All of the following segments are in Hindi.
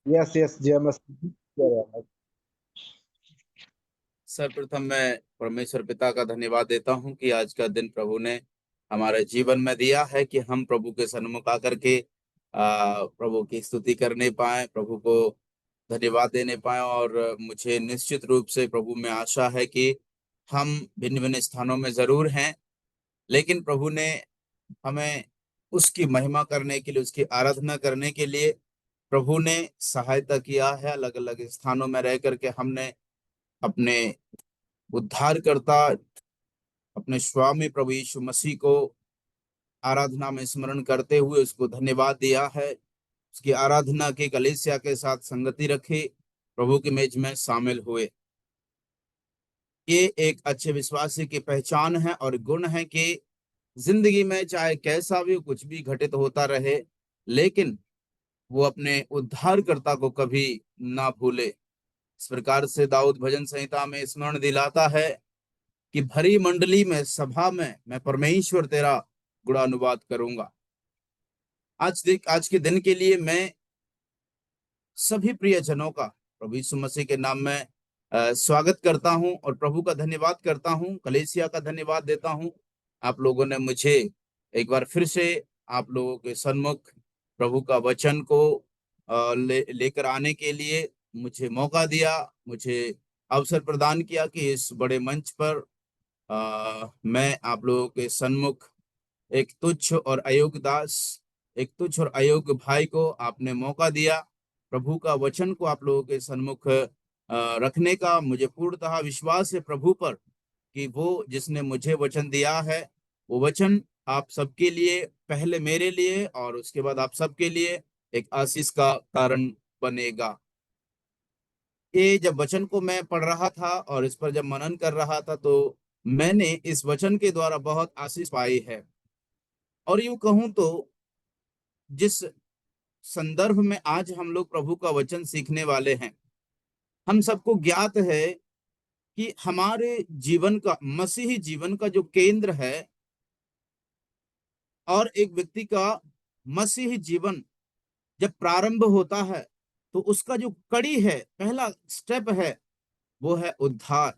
यस यस जी मैं कह रहा था। सर्वप्रथम मैं परमेश्वर पिता का धन्यवाद देता हूं कि आज का दिन प्रभु ने हमारे जीवन में दिया है कि हम प्रभु के सन्मुख आकर के प्रभु की स्तुति करने पाए, प्रभु को धन्यवाद देने पाए। और मुझे निश्चित रूप से प्रभु में आशा है कि हम भिन्न भिन्न स्थानों में जरूर हैं, लेकिन प्रभु ने हमें उसकी महिमा करने के लिए, उसकी आराधना करने के लिए प्रभु ने सहायता किया है। अलग अलग स्थानों में रह करके हमने अपने उद्धारकर्ता, अपने स्वामी प्रभु यीशु मसीह को आराधना में स्मरण करते हुए उसको धन्यवाद दिया है। उसकी आराधना की कलीसिया के साथ संगति रखी, प्रभु की मेज में शामिल हुए। ये एक अच्छे विश्वासी की पहचान है और गुण है कि जिंदगी में चाहे कैसा भी कुछ भी घटित होता रहे, लेकिन वो अपने उद्धारकर्ता को कभी ना भूले। इस प्रकार से दाऊद भजन संहिता में स्मरण दिलाता है कि भरी मंडली में, सभा में मैं परमेश्वर तेरा गुणानुवाद करूंगा। आज के दिन के लिए मैं सभी प्रियजनों का प्रभु यीशु मसीह के नाम में स्वागत करता हूं और प्रभु का धन्यवाद करता हूं, कलीसिया का धन्यवाद देता हूं। आप लोगों ने मुझे एक बार फिर से आप लोगों के सन्मुख प्रभु का वचन को लेकर आने के लिए मुझे मौका दिया, मुझे अवसर प्रदान किया कि इस बड़े मंच पर मैं आप लोगों के सन्मुख एक तुच्छ और अयोग्य दास, एक तुच्छ और अयोग्य भाई को आपने मौका दिया प्रभु का वचन को आप लोगों के सन्मुख रखने का। मुझे पूर्णतः विश्वास है प्रभु पर कि वो जिसने मुझे वचन दिया है, वो वचन आप सबके लिए, पहले मेरे लिए और उसके बाद आप सबके लिए एक आशीष का कारण बनेगा। ये जब वचन को मैं पढ़ रहा था और इस पर जब मनन कर रहा था, तो मैंने इस वचन के द्वारा बहुत आशीष पाई है। और यूं कहूं तो जिस संदर्भ में आज हम लोग प्रभु का वचन सीखने वाले हैं, हम सबको ज्ञात है कि हमारे जीवन का, मसीही जीवन का जो केंद्र है और एक व्यक्ति का मसीही जीवन जब प्रारंभ होता है, तो उसका जो कड़ी है, पहला स्टेप है, वो है उद्धार।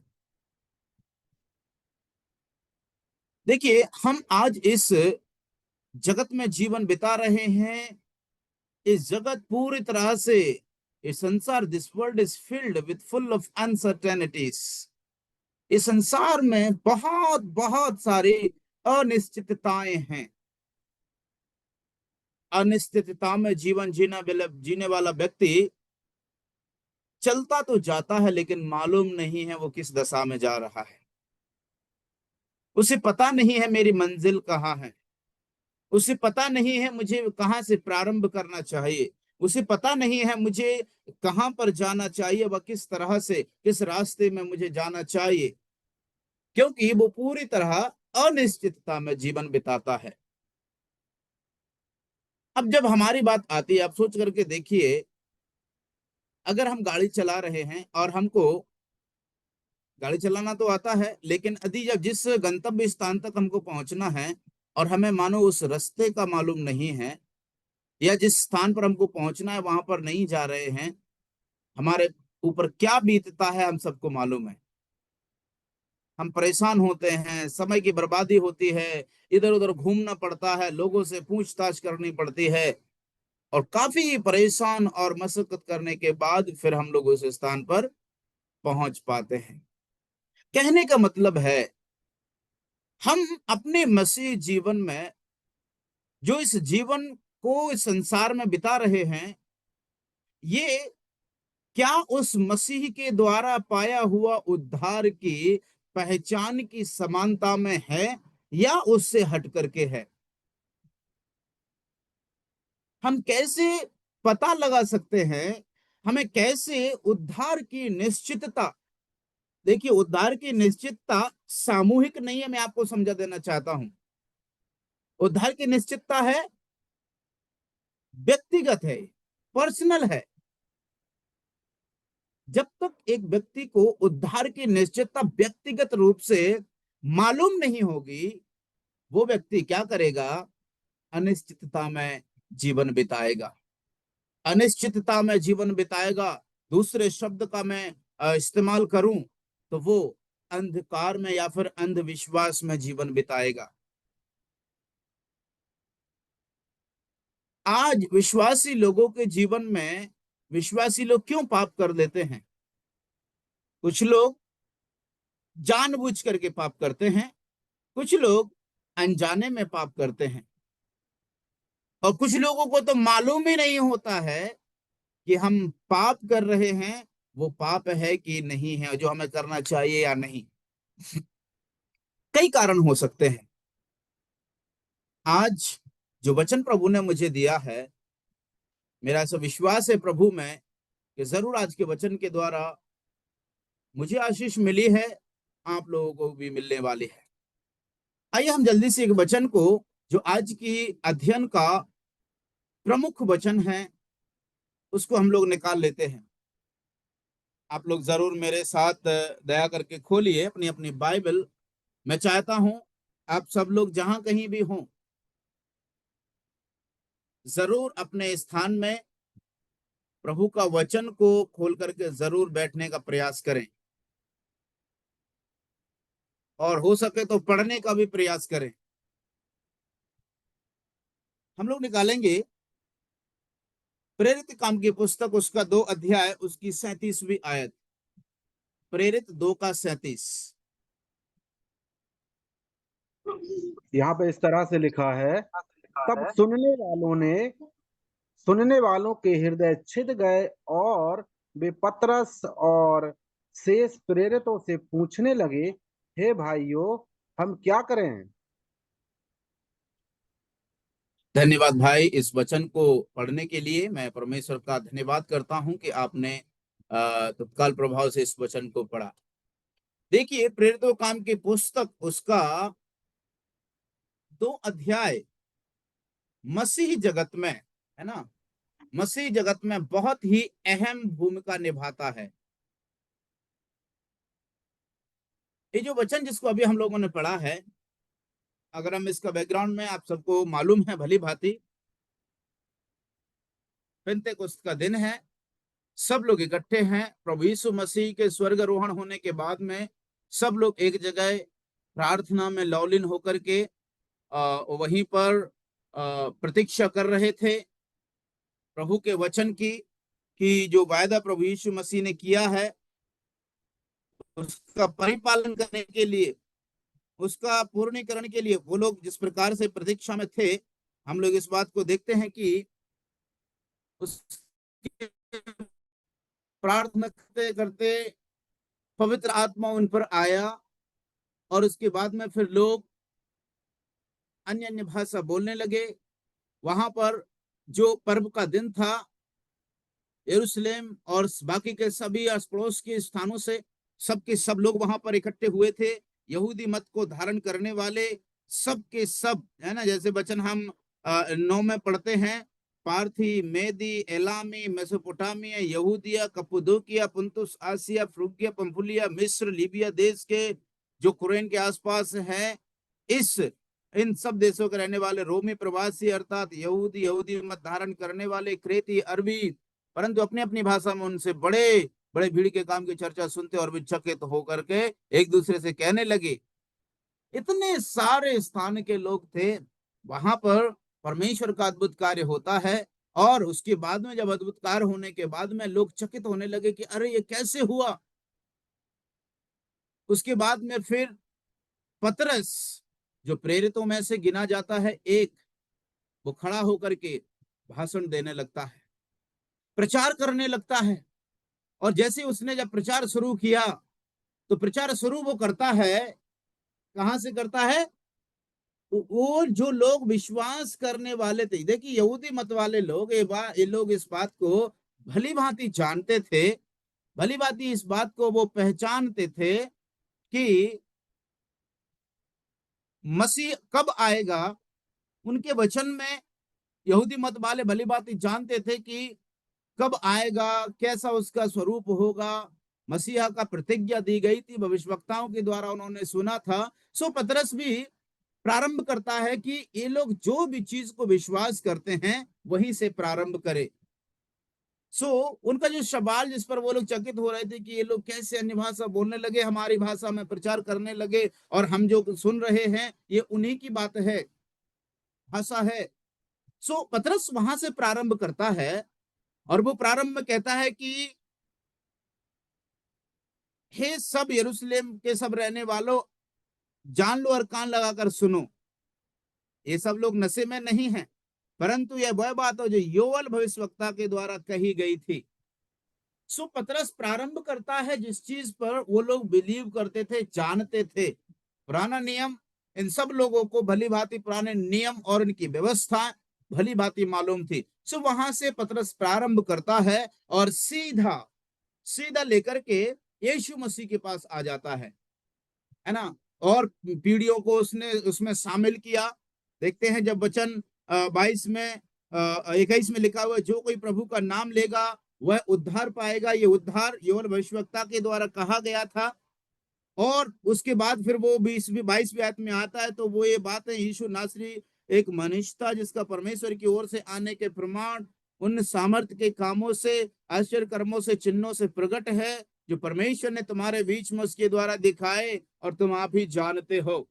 देखिए, हम आज इस जगत में जीवन बिता रहे हैं। इस जगत पूरी तरह से, इस संसार, this world is filled with full of uncertainties. इस संसार में बहुत बहुत सारी अनिश्चितताएं हैं। अनिश्चितता में जीवन जीने वाला व्यक्ति चलता तो जाता है, लेकिन मालूम नहीं है वो किस दशा में जा रहा है। उसे पता नहीं है मेरी मंजिल कहाँ है। उसे पता नहीं है मुझे कहाँ से प्रारंभ करना चाहिए। उसे पता नहीं है मुझे कहाँ पर जाना चाहिए, वह किस तरह से, किस रास्ते में मुझे जाना चाहिए, क्योंकि वो पूरी तरह अनिश्चितता में जीवन बिताता है। अब जब हमारी बात आती है, आप सोच करके देखिए, अगर हम गाड़ी चला रहे हैं और हमको गाड़ी चलाना तो आता है, लेकिन यदि जब जिस गंतव्य स्थान तक हमको पहुंचना है और हमें मानो उस रास्ते का मालूम नहीं है, या जिस स्थान पर हमको पहुंचना है वहां पर नहीं जा रहे हैं, हमारे ऊपर क्या बीतता है हम सबको मालूम है। हम परेशान होते हैं, समय की बर्बादी होती है, इधर उधर घूमना पड़ता है, लोगों से पूछताछ करनी पड़ती है, और काफी परेशान और मशक्कत करने के बाद फिर हम लोग उस स्थान पर पहुंच पाते हैं। कहने का मतलब है, हम अपने मसीह जीवन में जो इस जीवन को इस संसार में बिता रहे हैं, ये क्या उस मसीह के द्वारा पाया हुआ उद्धार की पहचान की समानता में है या उससे हट करके है। हम कैसे पता लगा सकते हैं, हमें कैसे उद्धार की निश्चितता, देखिए उद्धार की निश्चितता सामूहिक नहीं है, मैं आपको समझा देना चाहता हूं। उद्धार की निश्चितता है, व्यक्तिगत है, पर्सनल है। जब तक एक व्यक्ति को उद्धार की निश्चितता व्यक्तिगत रूप से मालूम नहीं होगी, वो व्यक्ति क्या करेगा, अनिश्चितता में जीवन बिताएगा। अनिश्चितता में जीवन बिताएगा, दूसरे शब्द का मैं इस्तेमाल करूं तो वो अंधकार में या फिर अंधविश्वास में जीवन बिताएगा। आज विश्वासी लोगों के जीवन में विश्वासी लोग क्यों पाप कर देते हैं? कुछ लोग जानबूझ करके पाप करते हैं, कुछ लोग अनजाने में पाप करते हैं, और कुछ लोगों को तो मालूम ही नहीं होता है कि हम पाप कर रहे हैं, वो पाप है कि नहीं है, जो हमें करना चाहिए या नहीं। कई कारण हो सकते हैं। आज जो वचन प्रभु ने मुझे दिया है, मेरा ऐसा विश्वास है प्रभु में कि जरूर आज के वचन के द्वारा मुझे आशीष मिली है, आप लोगों को भी मिलने वाली है। आइए हम जल्दी से एक वचन को, जो आज की अध्ययन का प्रमुख वचन है, उसको हम लोग निकाल लेते हैं। आप लोग जरूर मेरे साथ दया करके खोलिए अपनी अपनी बाइबल। मैं चाहता हूं आप सब लोग जहां कहीं भी हों, जरूर अपने स्थान में प्रभु का वचन को खोल करके जरूर बैठने का प्रयास करें, और हो सके तो पढ़ने का भी प्रयास करें। हम लोग निकालेंगे प्रेरित काम की पुस्तक, उसका 2 अध्याय, उसकी 37वीं आयत। प्रेरित 2 का 37। यहाँ पे इस तरह से लिखा है, तब सुनने वालों के हृदय छिद गए और वे पतरस और शेष प्रेरितों से पूछने लगे, हे भाइयों, हम क्या करें? धन्यवाद भाई, इस वचन को पढ़ने के लिए मैं परमेश्वर का धन्यवाद करता हूं कि आपने तत्काल प्रभाव से इस वचन को पढ़ा। देखिए, प्रेरितों काम की पुस्तक, उसका 2 अध्याय मसीह जगत में, है ना, मसीह जगत में बहुत ही अहम भूमिका निभाता है। ये जो वचन जिसको अभी हम लोगों ने पढ़ा है, अगर हम इसका बैकग्राउंड में, आप सबको मालूम है भली भांति, पेंतेकोस्त का दिन है, सब लोग इकट्ठे हैं। प्रभु यीशु मसीह के स्वर्गारोहण होने के बाद में सब लोग एक जगह प्रार्थना में लौलीन होकर के वहीं पर प्रतीक्षा कर रहे थे प्रभु के वचन की, कि जो वायदा प्रभु यीशु मसीह ने किया है उसका परिपालन करने के लिए, उसका पूर्णीकरण के लिए वो लोग जिस प्रकार से प्रतीक्षा में थे, हम लोग इस बात को देखते हैं कि उस प्रार्थना करते करते पवित्र आत्मा उन पर आया, और उसके बाद में फिर लोग अन्य अन्य भाषा बोलने लगे। वहां पर जो पर्व का दिन था, यरूशलेम और बाकी के सभी आस पड़ोस के स्थानों से सबके सब लोग वहां पर इकट्ठे हुए थे। यहूदी मत को धारण करने वाले सब के सब, है ना, जैसे वचन हम 9 में पढ़ते हैं, पार्थी, मेदी, एलामी, मेसोपोटामिया, यहूदिया, कप्पदोकिया, पुंतुस, आसिया, फ्रूगिया, पंफुलिया, मिस्र, लीबिया देश के जो कुरैन के आसपास है, इन सब देशों के रहने वाले रोमी प्रवासी, अर्थात यहूदी मत धारण करने वाले, क्रेती, अरबी, परंतु अपनी अपनी भाषा में उनसे बड़े बड़े भीड़ के काम की चर्चा सुनते और विचकित होकर के एक दूसरे से कहने लगे। इतने सारे स्थान के लोग थे वहां पर, परमेश्वर का अद्भुत कार्य होता है, और उसके बाद में जब अद्भुत कार्य होने के बाद में लोग चकित होने लगे कि अरे ये कैसे हुआ। उसके बाद में फिर पतरस, जो प्रेरितों में से गिना जाता है एक, वो खड़ा होकर के भाषण देने लगता है, प्रचार करने लगता है। और जैसे उसने जब प्रचार शुरू किया, तो प्रचार शुरू वो करता है, कहां से करता है? वो जो लोग विश्वास करने वाले थे, देखिए यहूदी मत वाले लोग, ये लोग इस बात को भली भांति जानते थे, भली भांति इस बात को वो पहचानते थे कि मसीह कब आएगा। उनके वचन में यहूदी मत वाले भली भांति जानते थे कि कब आएगा, कैसा उसका स्वरूप होगा। मसीहा का प्रतिज्ञा दी गई थी, भविष्यवक्ताओं के द्वारा उन्होंने सुना था। सो पतरस भी प्रारंभ करता है कि ये लोग जो भी चीज को विश्वास करते हैं वहीं से प्रारंभ करें। सो उनका जो सवाल जिस पर वो लोग चकित हो रहे थे कि ये लोग कैसे अन्य भाषा बोलने लगे, हमारी भाषा में प्रचार करने लगे, और हम जो सुन रहे हैं ये उन्हीं की बात है, भाषा है। सो पतरस वहां से प्रारंभ करता है, और वो प्रारंभ में कहता है कि हे सब यरूशलेम के सब रहने वालों, जान लो और कान लगाकर सुनो, ये सब लोग नशे में नहीं हैं, परंतु यह वह बात है जो योएल भविष्यवक्ता के द्वारा कही गई थी। सो पतरस प्रारंभ करता है जिस चीज पर वो लोग बिलीव करते थे, जानते थे। पुराना नियम इन सब लोगों को भली भांति, पुराने नियम और इनकी व्यवस्था भली भांति मालूम थी। सो वहां से पतरस प्रारंभ करता है और सीधा सीधा लेकर के यीशु मसीह के पास आ जाता है ना, और पीढ़ियों को उसने उसमें शामिल किया। देखते हैं जब वचन 22 में 21 में लिखा हुआ, जो कोई प्रभु का नाम लेगा वह उद्धार पाएगा। ये उद्धार योएल भविष्यवक्ता के द्वारा कहा गया था। और उसके बाद फिर वो 22वीं आयत में आता है, तो वो ये बात है, यीशु नासरी एक मनुष्य था जिसका परमेश्वर की ओर से आने के प्रमाण उन सामर्थ्य के कामों से, आश्चर्य कर्मों से, चिन्हों से प्रकट है, जो परमेश्वर ने तुम्हारे बीच में उसके द्वारा दिखाए और तुम आप ही जानते हो।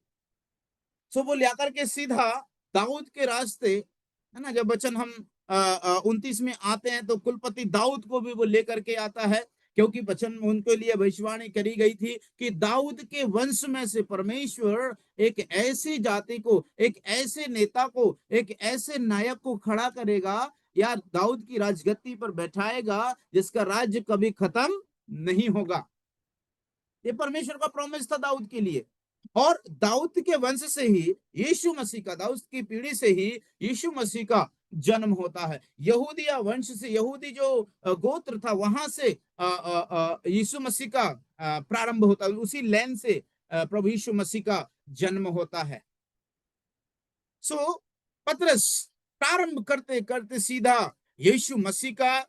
सो वो लेकर के सीधा दाऊद के रास्ते, है ना, जब वचन हम 29 में आते हैं तो कुलपति दाऊद को भी वो लेकर के आता है, क्योंकि वचन उनके लिए भविष्यवाणी करी गई थी कि दाऊद के वंश में से परमेश्वर एक ऐसी जाति को, एक ऐसे नेता को, एक ऐसे नायक को खड़ा करेगा, या दाऊद की राजगद्दी पर बैठाएगा जिसका राज्य कभी खत्म नहीं होगा। ये परमेश्वर का प्रॉमिस था दाऊद के लिए। और दाऊद के वंश से ही यीशु मसीह का, दाऊद की पीढ़ी से ही यीशु मसीह का जन्म होता है। यहूदिया वंश से, यहूदी जो गोत्र था, वहां से यीशु मसीह का प्रारंभ होता है। उसी लैन से प्रभु यीशु मसीह का जन्म होता है। सो पतरस प्रारंभ करते करते सीधा यीशु मसीह का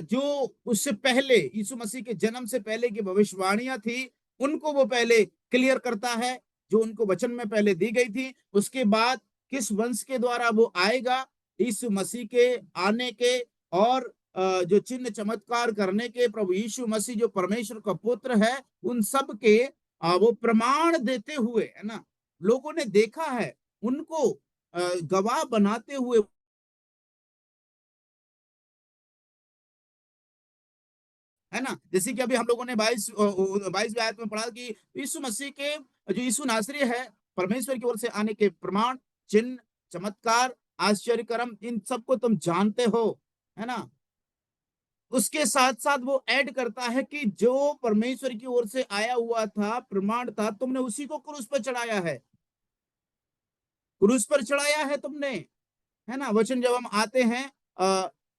जो उससे पहले, यीशु मसीह के जन्म से पहले की भविष्यवाणियां थी, उनको वो पहले क्लियर करता है, जो उनको वचन में पहले दी गई थी। उसके बाद किस वंश के द्वारा वो आएगा, यीशु मसीह के आने के और जो चिन्ह चमत्कार करने के, प्रभु यीशु मसीह जो परमेश्वर का पुत्र है, उन सब के वो प्रमाण देते हुए, है ना, लोगों ने देखा है, उनको गवाह बनाते हुए, है ना। जैसे कि अभी हम लोगों ने 22वीं आयत में पढ़ा कि यीशु मसीह के, जो यीशु नासरी है, परमेश्वर की ओर से आने के प्रमाण, चिन्ह, चमत्कार, आश्चर्य कर्म, इन सबको तुम जानते हो, है ना। उसके साथ साथ वो ऐड करता है कि जो परमेश्वर की ओर से आया हुआ था, प्रमाण था, तुमने उसी को क्रूस पर चढ़ाया है, क्रूस पर चढ़ाया है तुमने, है ना। वचन जब हम आते हैं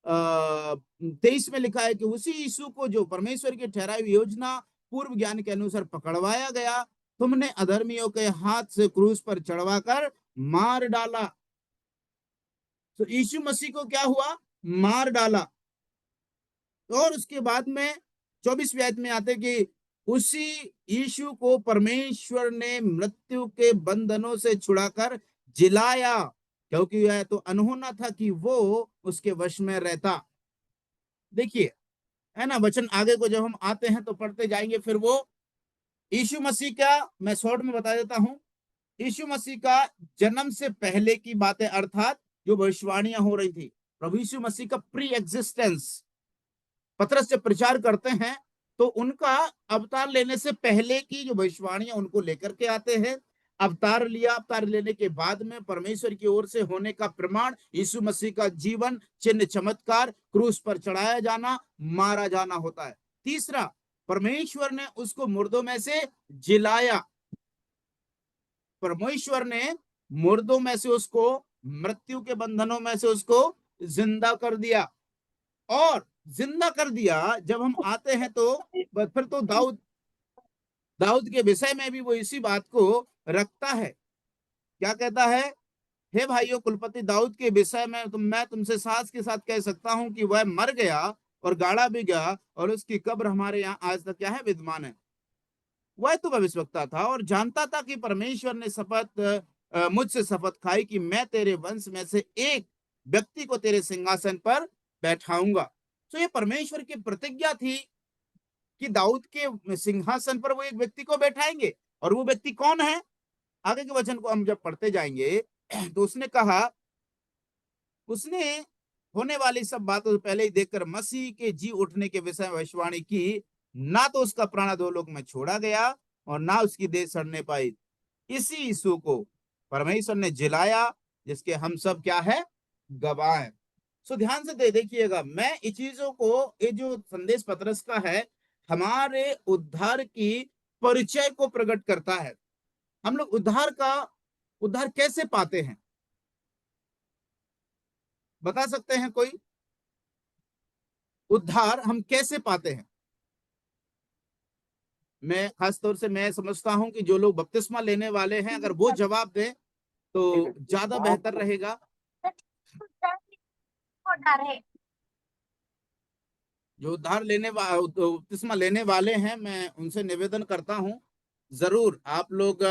23 में लिखा है कि उसी यीशु को जो परमेश्वर की ठहराई हुई योजना पूर्व ज्ञान के अनुसार पकड़वाया गया, तुमने अधर्मियों के हाथ से क्रूस पर चढ़वाकर मार डाला। तो यीशु मसीह को क्या हुआ, मार डाला। और उसके बाद में 24वीं आयत में आते कि उसी यीशु को परमेश्वर ने मृत्यु के बंधनों से छुड़ाकर जिलाया, क्योंकि यह तो अनहोना था कि वो उसके वश में रहता। देखिए, है ना, वचन आगे को जब हम आते हैं तो पढ़ते जाएंगे, फिर वो यीशु मसीह का, मैं शॉर्ट में बता देता हूं, यीशु मसीह का जन्म से पहले की बातें, अर्थात जो भविष्यवाणियां हो रही थी, प्रभु यीशु मसीह का प्री एग्जिस्टेंस पतरस जब प्रचार करते हैं, तो उनका अवतार लेने से पहले की जो भविष्यवाणियां उनको लेकर के आते हैं। अवतार लिया, अवतार लेने के बाद में परमेश्वर की ओर से होने का प्रमाण, यीशु मसीह का जीवन, चिन्ह, चमत्कार, क्रूस पर चढ़ाया जाना, मारा जाना होता है। तीसरा, परमेश्वर ने उसको मुर्दों में से जिलाया। परमेश्वर ने मुर्दों में से उसको, मृत्यु के बंधनों में से उसको जिंदा कर दिया। और जिंदा कर दिया जब हम आते हैं तो फिर तो दाऊद के विषय में भी वो इसी बात को रखता है। क्या कहता है, हे भाइयों, कुलपति दाऊद के विषय में मैं तुमसे साहस के साथ कह सकता हूं कि वह मर गया और गाड़ा भी गया, और उसकी कब्र हमारे यहाँ आज तक क्या है, विद्यमान है। वह तो भविष्यवक्ता था और जानता था कि परमेश्वर ने मुझसे शपथ खाई कि मैं तेरे वंश में से एक व्यक्ति को तेरे सिंहासन पर बैठाऊंगा। तो ये परमेश्वर की प्रतिज्ञा थी कि दाऊद के सिंहासन पर वो एक व्यक्ति को बैठाएंगे। और वो व्यक्ति कौन है? आगे के वचन को हम जब पढ़ते जाएंगे तो उसने कहा, उसने होने वाली सब बातों से पहले ही देखकर मसीह के जी उठने के विषय में भविष्यवाणी की। ना तो उसका प्राण अधोलोक में छोड़ा गया और ना उसकी देह सड़ने पाई। इसी यीशु को परमेश्वर ने जिलाया, जिसके हम सब क्या है? गवाह हैं। सो ध्यान से देखिएगा, मैं इन चीजों को, ये जो संदेश पतरस का है, हमारे उद्धार की परिचय को प्रकट करता है। हम लोग उद्धार कैसे पाते हैं? बता सकते हैं कोई? उद्धार हम कैसे पाते हैं? मैं खास तौर से मैं समझता हूं कि जो लोग बपतिस्मा लेने वाले हैं, अगर वो जवाब दें तो ज्यादा बेहतर रहेगा। जो उद्धार बपतिस्मा लेने वाले हैं, मैं उनसे निवेदन करता हूं, जरूर आप लोग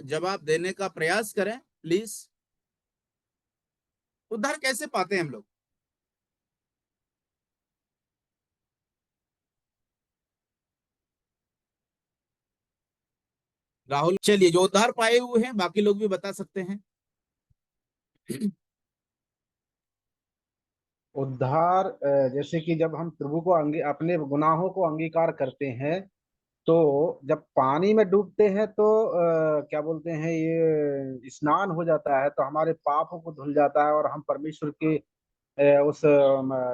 जवाब देने का प्रयास करें प्लीज। उद्धार कैसे पाते हैं हम लोग? राहुल, चलिए, जो उद्धार पाए हुए हैं बाकी लोग भी बता सकते हैं। उद्धार जैसे कि जब हम प्रभु को अपने गुनाहों को अंगीकार करते हैं, तो जब पानी में डूबते हैं तो क्या बोलते हैं, ये स्नान हो जाता है, तो हमारे पापों को धुल जाता है और हम परमेश्वर के उस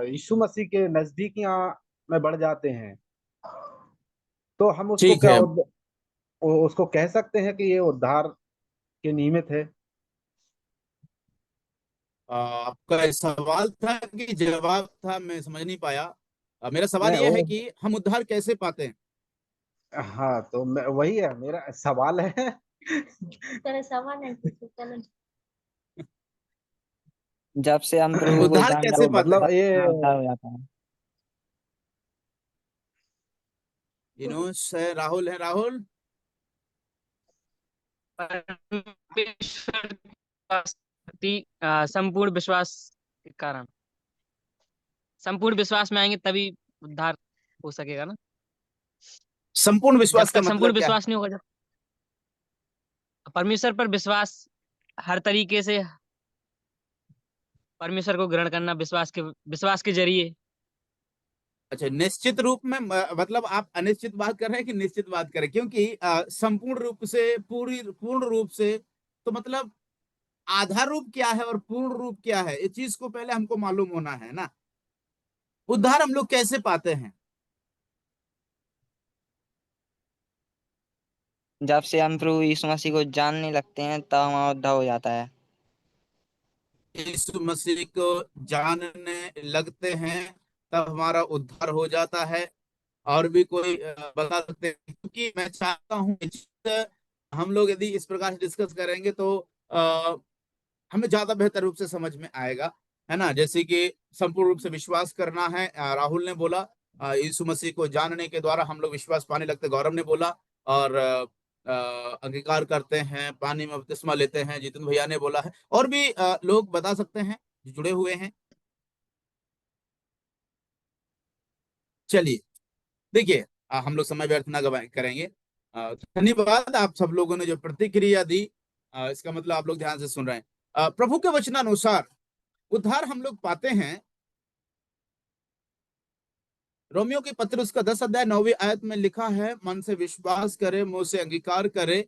यीशु मसीह के नजदीकियां में बढ़ जाते हैं। तो हम उसको ठीक है। उसको कह सकते हैं कि ये उद्धार के निमित्त है। आपका सवाल था कि जवाब था, मैं समझ नहीं पाया। मेरा सवाल नहीं यह है वो, कि हम उद्धार कैसे पाते हैं? हाँ तो वही है मेरा सवाल है। तेरे सवाल है कुछ चलो। जब से हम प्रभु को उद्धार जान कैसे तो लेते पाते हैं मतलब हैं? तब ये हमारा उद्धार हो जाता है। इनोस है, राहुल है। राहुल, परमेश्वर के प्रति संपूर्ण विश्वास के कारण, संपूर्ण विश्वास में आएंगे तभी उद्धार हो सकेगा ना। संपूर्ण जब विश्वास का तक संपूर्ण मतलब क्या है? विश्वास नहीं होगा, जब परमेश्वर पर विश्वास, हर तरीके से परमेश्वर को ग्रहण करना विश्वास के जरिए। अच्छा, निश्चित रूप में मतलब आप अनिश्चित बात कर रहे हैं कि निश्चित बात करें? क्योंकि संपूर्ण रूप से, पूर्ण रूप से, तो मतलब आधार रूप क्या है और पूर्ण रूप क्या है, इस चीज को पहले हमको मालूम होना है ना। उद्धार हम लोग कैसे पाते हैं? जब से हम प्रभु यीशु मसीह को जानने लगते हैं तब हमारा उद्धार हो जाता है। यीशु मसीह को जानने लगते हैं तब हमारा उद्धार हो जाता है। और भी कोई बता सकते हैं? क्योंकि मैं चाहता हूँ कि हम लोग यदि इस प्रकार से डिस्कस करेंगे तो हमें ज्यादा बेहतर रूप से समझ में आएगा, है ना। जैसे कि संपूर्ण रूप से विश्वास करना है, राहुल ने बोला। यीशु मसीह को जानने के द्वारा हम लोग विश्वास पाने लगते, गौरव ने बोला। और अंगीकार करते हैं, पानी में बपतिस्मा लेते हैं, जितन भैया ने बोला है। और भी लोग बता सकते हैं जो जुड़े हुए हैं। चलिए, देखिए, हम लोग समय व्यर्थ ना करेंगे। धन्यवाद आप सब लोगों ने जो प्रतिक्रिया दी। इसका मतलब आप लोग ध्यान से सुन रहे हैं। प्रभु के वचनानुसार उद्धार हम लोग पाते हैं। रोमियो के पत्र उसका 10 अध्याय 9वीं आयत में लिखा है, मन से विश्वास करे, मुंह से अंगीकार करे,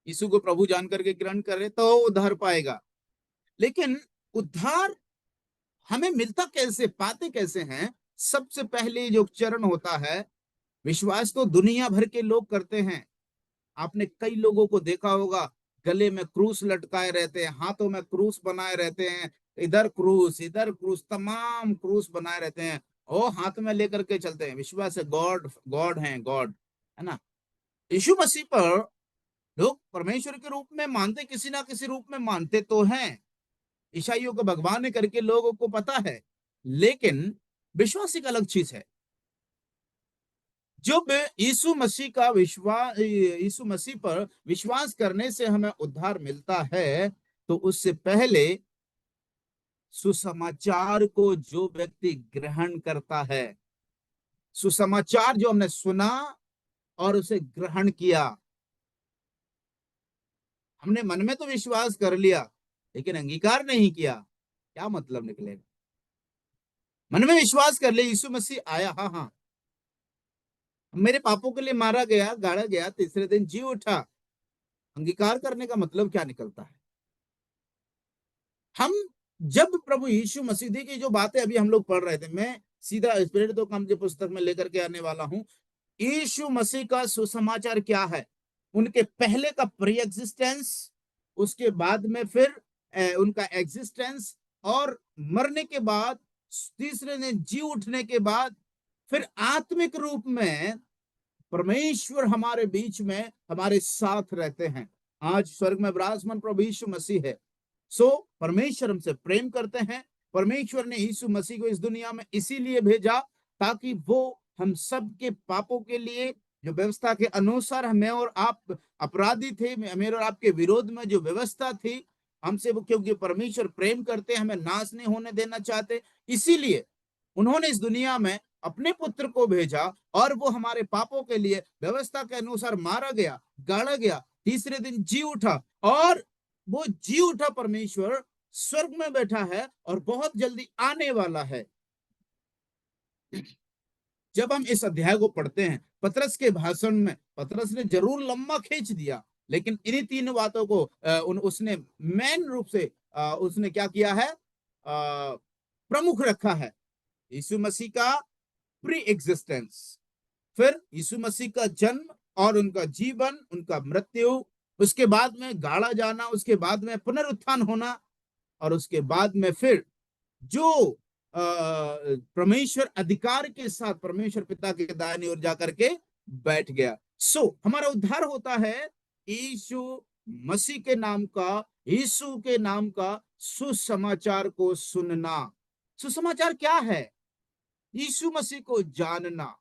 यीशु को प्रभु जान करके ग्रहण करे तो उद्धार पाएगा। लेकिन उद्धार हमें मिलता कैसे, पाते कैसे हैं? सबसे पहले जो चरण होता है, विश्वास तो दुनिया भर के लोग करते हैं। आपने कई लोगों को देखा होगा, गले में क्रूस लटकाए रहते हैं, हाथों में क्रूस बनाए रहते हैं, इधर क्रूस इधर क्रूस, तमाम क्रूस बनाए रहते हैं, और हाथ में लेकर के चलते हैं। विश्वास है गॉड, गॉड है, गॉड, है ना। यीशु मसीह पर लोग परमेश्वर के रूप में मानते, किसी ना किसी रूप में मानते तो हैं। ईसाइयों को भगवान ने करके लोगों को पता है। लेकिन विश्वास एक अलग चीज है। जब यीशु मसीह पर विश्वास करने से हमें उद्धार मिलता है, तो उससे पहले सुसमाचार को जो व्यक्ति ग्रहण करता है, सुसमाचार जो हमने सुना और उसे ग्रहण किया, हमने मन में तो विश्वास कर लिया लेकिन अंगीकार नहीं किया, क्या मतलब निकलेगा? मन में विश्वास कर ले यीशु मसीह आया, हाँ हाँ, मेरे पापों के लिए मारा गया, गाड़ा गया, तीसरे दिन जी उठा, अंगीकार करने का मतलब क्या निकलता है? हम जब प्रभु यीशु मसीह की जो बातें अभी हम लोग पढ़ रहे थे, मैं सीधा स्पिरिट तो कम की पुस्तक में लेकर के आने वाला हूं। यीशु मसीह का सुसमाचार क्या है? उनके पहले का प्री एग्जिस्टेंस, उसके बाद में फिर उनका एग्जिस्टेंस, और मरने के बाद, तीसरे दिन जी उठने के बाद, फिर आत्मिक रूप में परमेश्वर हमारे बीच में हमारे साथ रहते हैं। आज स्वर्ग में विराजमान प्रभु यीशु मसीह है। सो परमेश्वर हमसे प्रेम करते हैं। परमेश्वर ने यीशु मसीह को इस दुनिया में इसीलिए भेजा ताकि वो हम सब के पापों के लिए, जो व्यवस्था के अनुसार हमें और आप अपराधी थे, मेरे और आपके विरोध में जो व्यवस्था थी हमसे, वो क्योंकि परमेश्वर प्रेम करते, हमें नाश नहीं होने देना चाहते, इसीलिए उन्होंने इस दुनिया में अपने पुत्र को भेजा और वो हमारे पापों के लिए व्यवस्था के अनुसार मारा गया, गाड़ा गया, तीसरे दिन जी उठा, और वो जी उठा परमेश्वर स्वर्ग में बैठा है और बहुत जल्दी आने वाला है। जब हम इस अध्याय को पढ़ते हैं, पतरस के भाषण में पतरस ने जरूर लंबा खींच दिया, लेकिन इन्हीं तीन बातों को उसने मेन रूप से उसने क्या किया है, प्रमुख रखा है। यीशु मसीह का प्री एग्जिस्टेंस, फिर यीशु मसीह का जन्म और उनका जीवन, उनका मृत्यु, उसके बाद में गाड़ा जाना, उसके बाद में पुनरुत्थान होना, और उसके बाद में फिर जो परमेश्वर अधिकार के साथ परमेश्वर पिता के दाहिनी ओर जाकर के बैठ गया। सो हमारा उद्धार होता है यीशु मसीह के नाम का, यीशु के नाम का सुसमाचार को सुनना। सुसमाचार क्या है? यीशु मसीह को जानना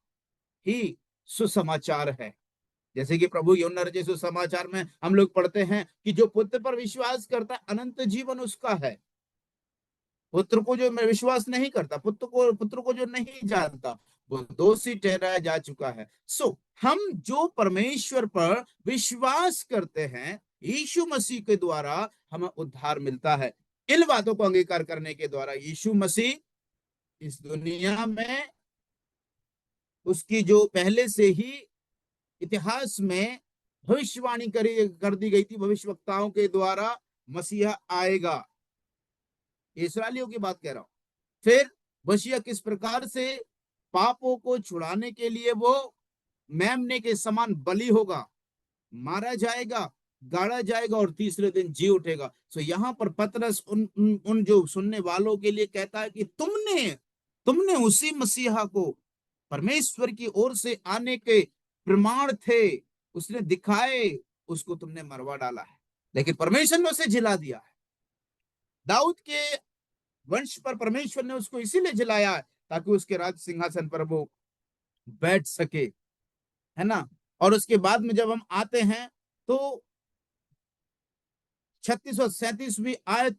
ही सुसमाचार है। जैसे कि प्रभु यूहन्ना रचित सुसमाचार में हम लोग पढ़ते हैं कि जो पुत्र पर विश्वास करता है अनंत जीवन उसका है। पुत्र को जो विश्वास नहीं करता, पुत्र को जो नहीं जानता, वो दोषी ठहराया जा चुका है। सो हम जो परमेश्वर पर विश्वास करते हैं, यीशु मसीह के द्वारा हमें उद्धार मिलता है। इन बातों को अंगीकार करने के द्वारा यीशु मसीह इस दुनिया में, उसकी जो पहले से ही इतिहास में भविष्यवाणी कर दी गई थी भविष्यवक्ताओं के द्वारा, मसीहा आएगा। इस्राएलियों की बात कह रहा हूं। फिर मसीहा किस प्रकार से पापों को छुड़ाने के लिए वो मेमने के समान बलि होगा, मारा जाएगा, गाड़ा जाएगा और तीसरे दिन जी उठेगा। सो यहाँ पर पतरस उन जो सुनने वालों के लिए कहता है कि तुमने उसी मसीहा को, परमेश्वर की ओर से आने के प्रमाण थे, उसने दिखाए, उसको तुमने मरवा डाला है, लेकिन परमेश्वर ने उसे जिला दिया है। दाऊद के वंश पर परमेश्वर ने उसको इसीलिए जिलाया है ताकि उसके राज सिंहासन पर वो बैठ सके, है ना। और उसके बाद में जब हम आते हैं तो 36 और 37वीं आयत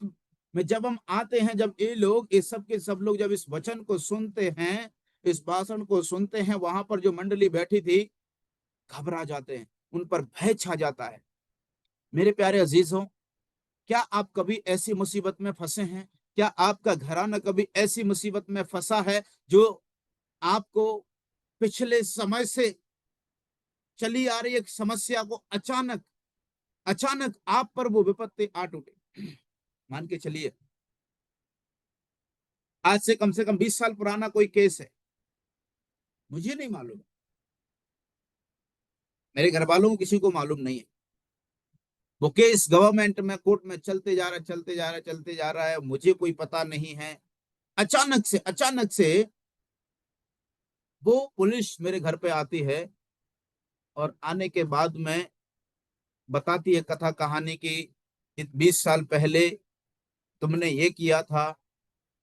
में जब हम आते हैं, जब ये लोग, ये सब के सब लोग जब इस वचन को सुनते हैं, इस भाषण को सुनते हैं, वहां पर जो मंडली बैठी थी घबरा जाते हैं, उन पर भय छा जाता है। मेरे प्यारे अजीजों, क्या आप कभी ऐसी मुसीबत में फंसे हैं? क्या आपका घराना कभी ऐसी मुसीबत में फंसा है जो आपको पिछले समय से चली आ रही एक समस्या को अचानक आप पर वो विपत्ति आ टूटे? मान के चलिए आज से कम 20 साल पुराना कोई केस है, मुझे नहीं मालूम, मेरे घर वालों को किसी को मालूम नहीं है। वो केस गवर्नमेंट में, कोर्ट में चलते जा रहा है, मुझे कोई पता नहीं है। अचानक से वो पुलिस मेरे घर पे आती है और आने के बाद में बताती है कथा कहानी की 20 साल पहले तुमने ये किया था,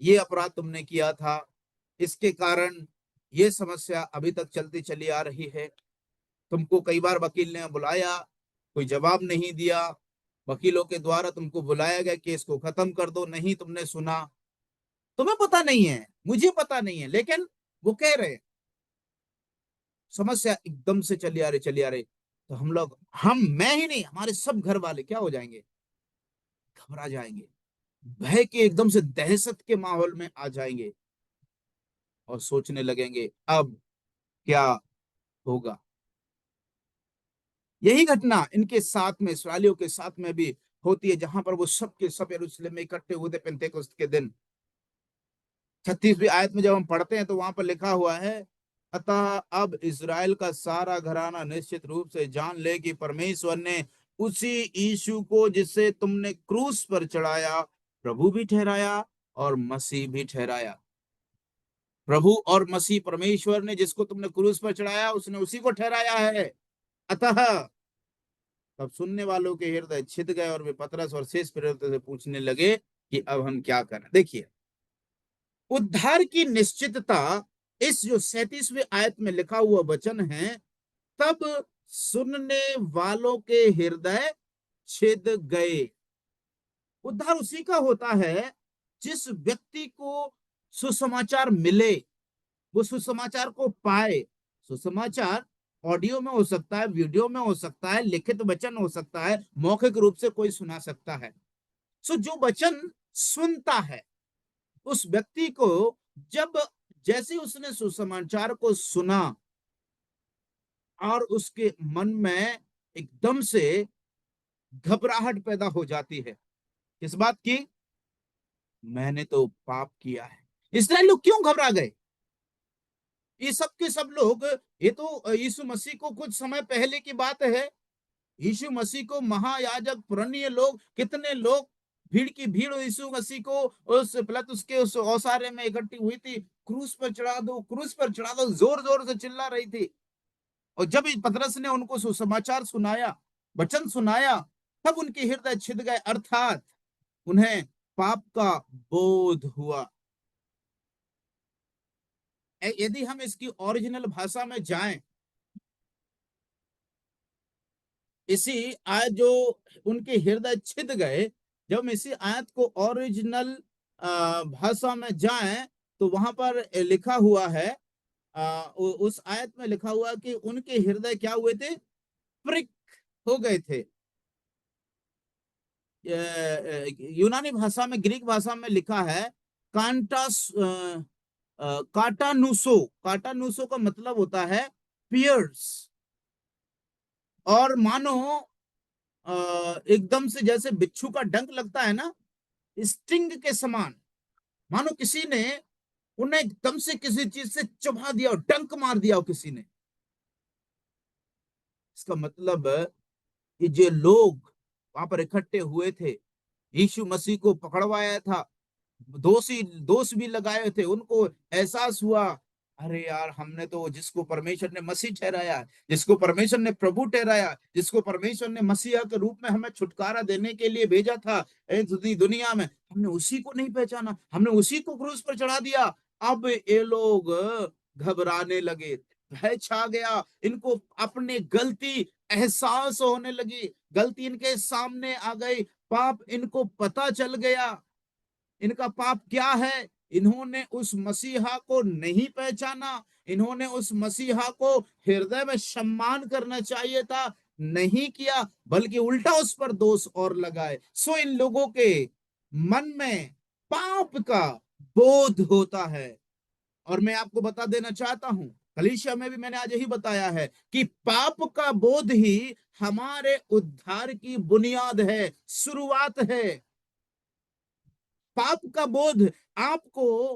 ये अपराध तुमने किया था, इसके कारण ये समस्या अभी तक चलती चली आ रही है। तुमको कई बार वकील ने बुलाया, कोई जवाब नहीं दिया, वकीलों के द्वारा तुमको बुलाया गया केस को खत्म कर दो, नहीं तुमने सुना, तुम्हें पता नहीं है, मुझे पता नहीं है, लेकिन वो कह रहे हैं। समस्या एकदम से चली आ रही, तो हम लोग, मैं ही नहीं, हमारे सब घर वाले क्या हो जाएंगे, घबरा जाएंगे, भय के एकदम से दहशत के माहौल में आ जाएंगे और सोचने लगेंगे अब क्या होगा। यही घटना इनके साथ में, इस्राएलियों के साथ में भी होती है, जहां पर वो सब के सब यरूशलेम में इकट्ठे हुए थे पेंतेकोस्त के दिन। 36वीं आयत में जब हम पढ़ते हैं तो वहां पर लिखा हुआ है, अतः अब इज़राइल का सारा घराना निश्चित रूप से जान ले कि परमेश्वर ने उसी यीशु को जिसे तुमने क्रूस पर चढ़ाया प्रभु भी ठहराया और मसीह भी ठहराया। प्रभु और मसीह, परमेश्वर ने जिसको तुमने क्रूस पर चढ़ाया उसने उसी को ठहराया है। अतः तब सुनने वालों के हृदय छिद गए और वे पतरस और शेष प्रेरितों से पूछने लगे कि अब हम क्या करें। देखिए, उद्धार की निश्चितता इस जो 37वें आयत में लिखा हुआ वचन है, तब सुनने वालों के हृदय छिद गए। उद्धार उसी का होता है जिस व्यक्ति को सुसमाचार मिले, वो सुसमाचार को पाए। सुसमाचार ऑडियो में हो सकता है, वीडियो में हो सकता है, लिखित वचन हो सकता है, मौखिक रूप से कोई सुना सकता है। सो जो वचन सुनता है उस व्यक्ति को, जब जैसे उसने सुसमाचार को सुना और उसके मन में एकदम से घबराहट पैदा हो जाती है, किस बात की, मैंने तो पाप किया है। इसराइल लोग क्यों घबरा गए? ये सब के सब लोग, ये तो यीशु मसीह को कुछ समय पहले की बात है। यीशु मसीह को महायाजक, पुराने लोग, कितने लोग, भीड़ की भीड़ यीशु मसीह को उस पिलातुस के उस औसारे में इकट्ठी हुई थी। क्रूस पर चढ़ा दो, क्रूस पर चढ़ा दो, जोर जोर से चिल्ला रही थी। और जब पतरस ने उनको सुसमाचार सुनाया, वचन सुनाया, तब उनके हृदय छिद गए, अर्थात उन्हें पाप का बोध हुआ। यदि हम इसकी ओरिजिनल भाषा में जाएं, इसी आयत जो उनके हृदय छिद गए, जब हम इसी आयत को ओरिजिनल भाषा में जाएं तो वहां पर लिखा हुआ है, उस आयत में लिखा हुआ कि उनके हृदय क्या हुए थे, प्रिक हो गए थे। यूनानी भाषा में, ग्रीक भाषा में लिखा है कांटास, काटानुसो। काटानुसो का मतलब होता है पियर्स, और मानो एकदम से जैसे बिच्छू का डंक लगता है ना, स्टिंग के समान, मानो किसी ने उन्हें एकदम से किसी चीज से चुभा दिया और डंक मार दिया हो किसी ने। इसका मतलब कि जो लोग वहां पर इकट्ठे हुए थे, यीशु मसीह को पकड़वाया था, दोष भी लगाए थे, उनको एहसास हुआ, अरे यार, हमने तो जिसको परमेश्वर ने मसीह ठहराया, जिसको परमेश्वर ने प्रभु ठहराया, जिसको परमेश्वर ने मसीहा के रूप में हमें छुटकारा देने के लिए भेजा था दुनिया में, हमने उसी को नहीं पहचाना, हमने उसी को क्रूस पर चढ़ा दिया। अब ये लोग घबराने लगे, भय छा गया, इनको अपनी गलती एहसास होने लगी, गलती इनके सामने आ गई, पाप इनको पता चल गया। इनका पाप क्या है? इन्होंने उस मसीहा को नहीं पहचाना, इन्होंने उस मसीहा को हृदय में सम्मान करना चाहिए था, नहीं किया, बल्कि उल्टा उस पर दोष और लगाए। सो इन लोगों के मन में पाप का बोध होता है। और मैं आपको बता देना चाहता हूं, कलीसिया में भी मैंने आज यही बताया है कि पाप का बोध ही हमारे उद्धार की बुनियाद है, शुरुआत है। पाप का बोध आपको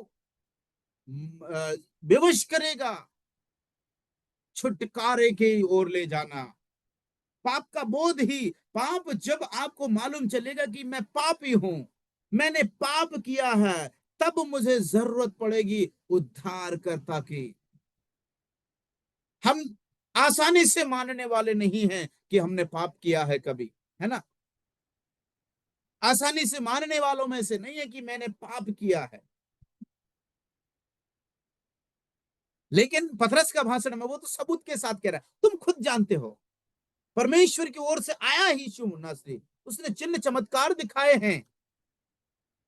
विवश करेगा छुटकारे की ओर ले जाना। पाप का बोध ही, पाप जब आपको मालूम चलेगा कि मैं पापी हूं, मैंने पाप किया है, तब मुझे जरूरत पड़ेगी उद्धारकर्ता की। हम आसानी से मानने वाले नहीं हैं कि हमने पाप किया है कभी, है ना। आसानी से मानने वालों में से नहीं है कि मैंने पाप किया है। लेकिन पतरस का भाषण में वो तो सबूत के साथ कह रहा है, तुम खुद जानते हो परमेश्वर की ओर से आया ही यीशु नासरी, उसने चिन्ह चमत्कार दिखाए हैं,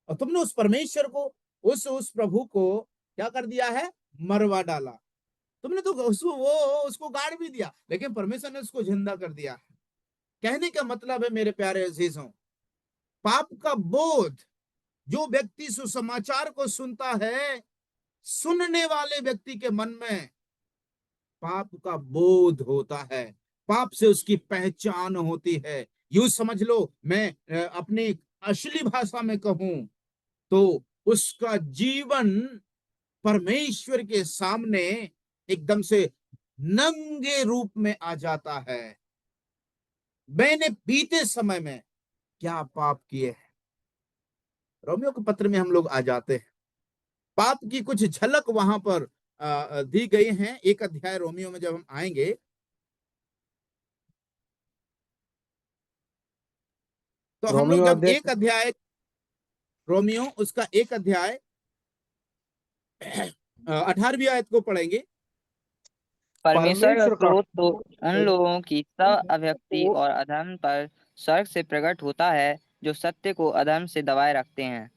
और तुमने उस परमेश्वर को उस प्रभु को क्या कर दिया है, मरवा डाला। तुमने तो उसको गाड़ भी दिया, लेकिन परमेश्वर ने उसको जिंदा कर दिया। कहने का मतलब है मेरे प्यारे अजीजों, पाप का बोध जो व्यक्ति सुसमाचार को सुनता है, सुनने वाले व्यक्ति के मन में पाप का बोध होता है, पाप से उसकी पहचान होती है। यूं समझ लो, मैं अपनी असली भाषा में कहूं तो उसका जीवन परमेश्वर के सामने एकदम से नंगे रूप में आ जाता है। मैंने बीते समय में क्या पाप किए हैं। रोमियो के पत्र में हम लोग आ जाते हैं, पाप की कुछ झलक वहां पर दी गई है। एक अध्याय रोमियो में जब हम आएंगे तो हम लोग रोमियो जब अध्यक्ष एक अध्याय रोमियो उसका एक अध्याय 18वीं आयत को पढ़ेंगे। परमेश्वर का परमेश्वर का क्रोध तो उन लोगों की सब अभक्ति और अधर्म पर स्वर्ग से प्रकट होता है, जो सत्य को अधर्म से दबाए रखते हैं।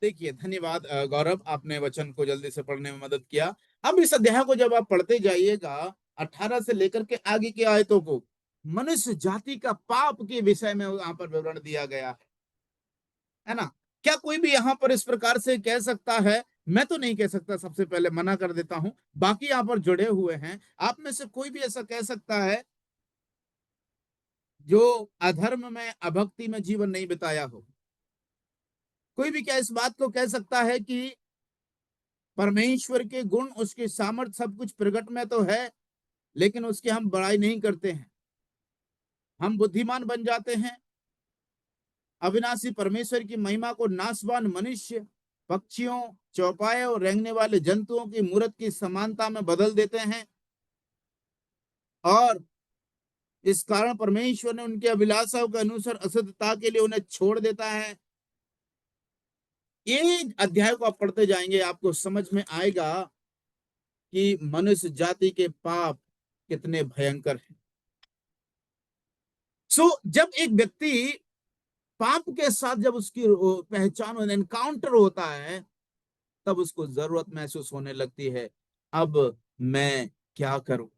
देखिए, धन्यवाद गौरव, आपने वचन को जल्दी से पढ़ने में मदद किया। अब इस अध्याय को जब आप पढ़ते जाइएगा 18 से लेकर के आगे की आयतों को, मनुष्य जाति का पाप के विषय में यहाँ पर विवरण दिया गया है ना। क्या कोई भी यहाँ पर इस प्रकार से कह सकता है? मैं तो नहीं कह सकता, सबसे पहले मना कर देता हूं। बाकी यहाँ पर जुड़े हुए हैं, आप में से कोई भी ऐसा कह सकता है जो अधर्म में, अभक्ति में जीवन नहीं बिताया हो? कोई भी क्या इस बात को कह सकता है कि परमेश्वर के गुण, उसके सामर्थ्य, सब कुछ प्रकट में तो है, लेकिन उसकी हम बड़ाई नहीं करते हैं, हम बुद्धिमान बन जाते हैं, अविनाशी परमेश्वर की महिमा को नाशवान मनुष्य, पक्षियों, चौपायों, रेंगने वाले जंतुओं की मूर्त की समानता में बदल देते हैं, और इस कारण परमेश्वर ने उनके अभिलाषाओं के अनुसार असत्यता के लिए उन्हें छोड़ देता है। ये अध्याय को आप पढ़ते जाएंगे, आपको समझ में आएगा कि मनुष्य जाति के पाप कितने भयंकर हैं। जब एक व्यक्ति पाप के साथ जब उसकी पहचान, एनकाउंटर होता है, तब उसको जरूरत महसूस होने लगती है, अब मैं क्या करूं,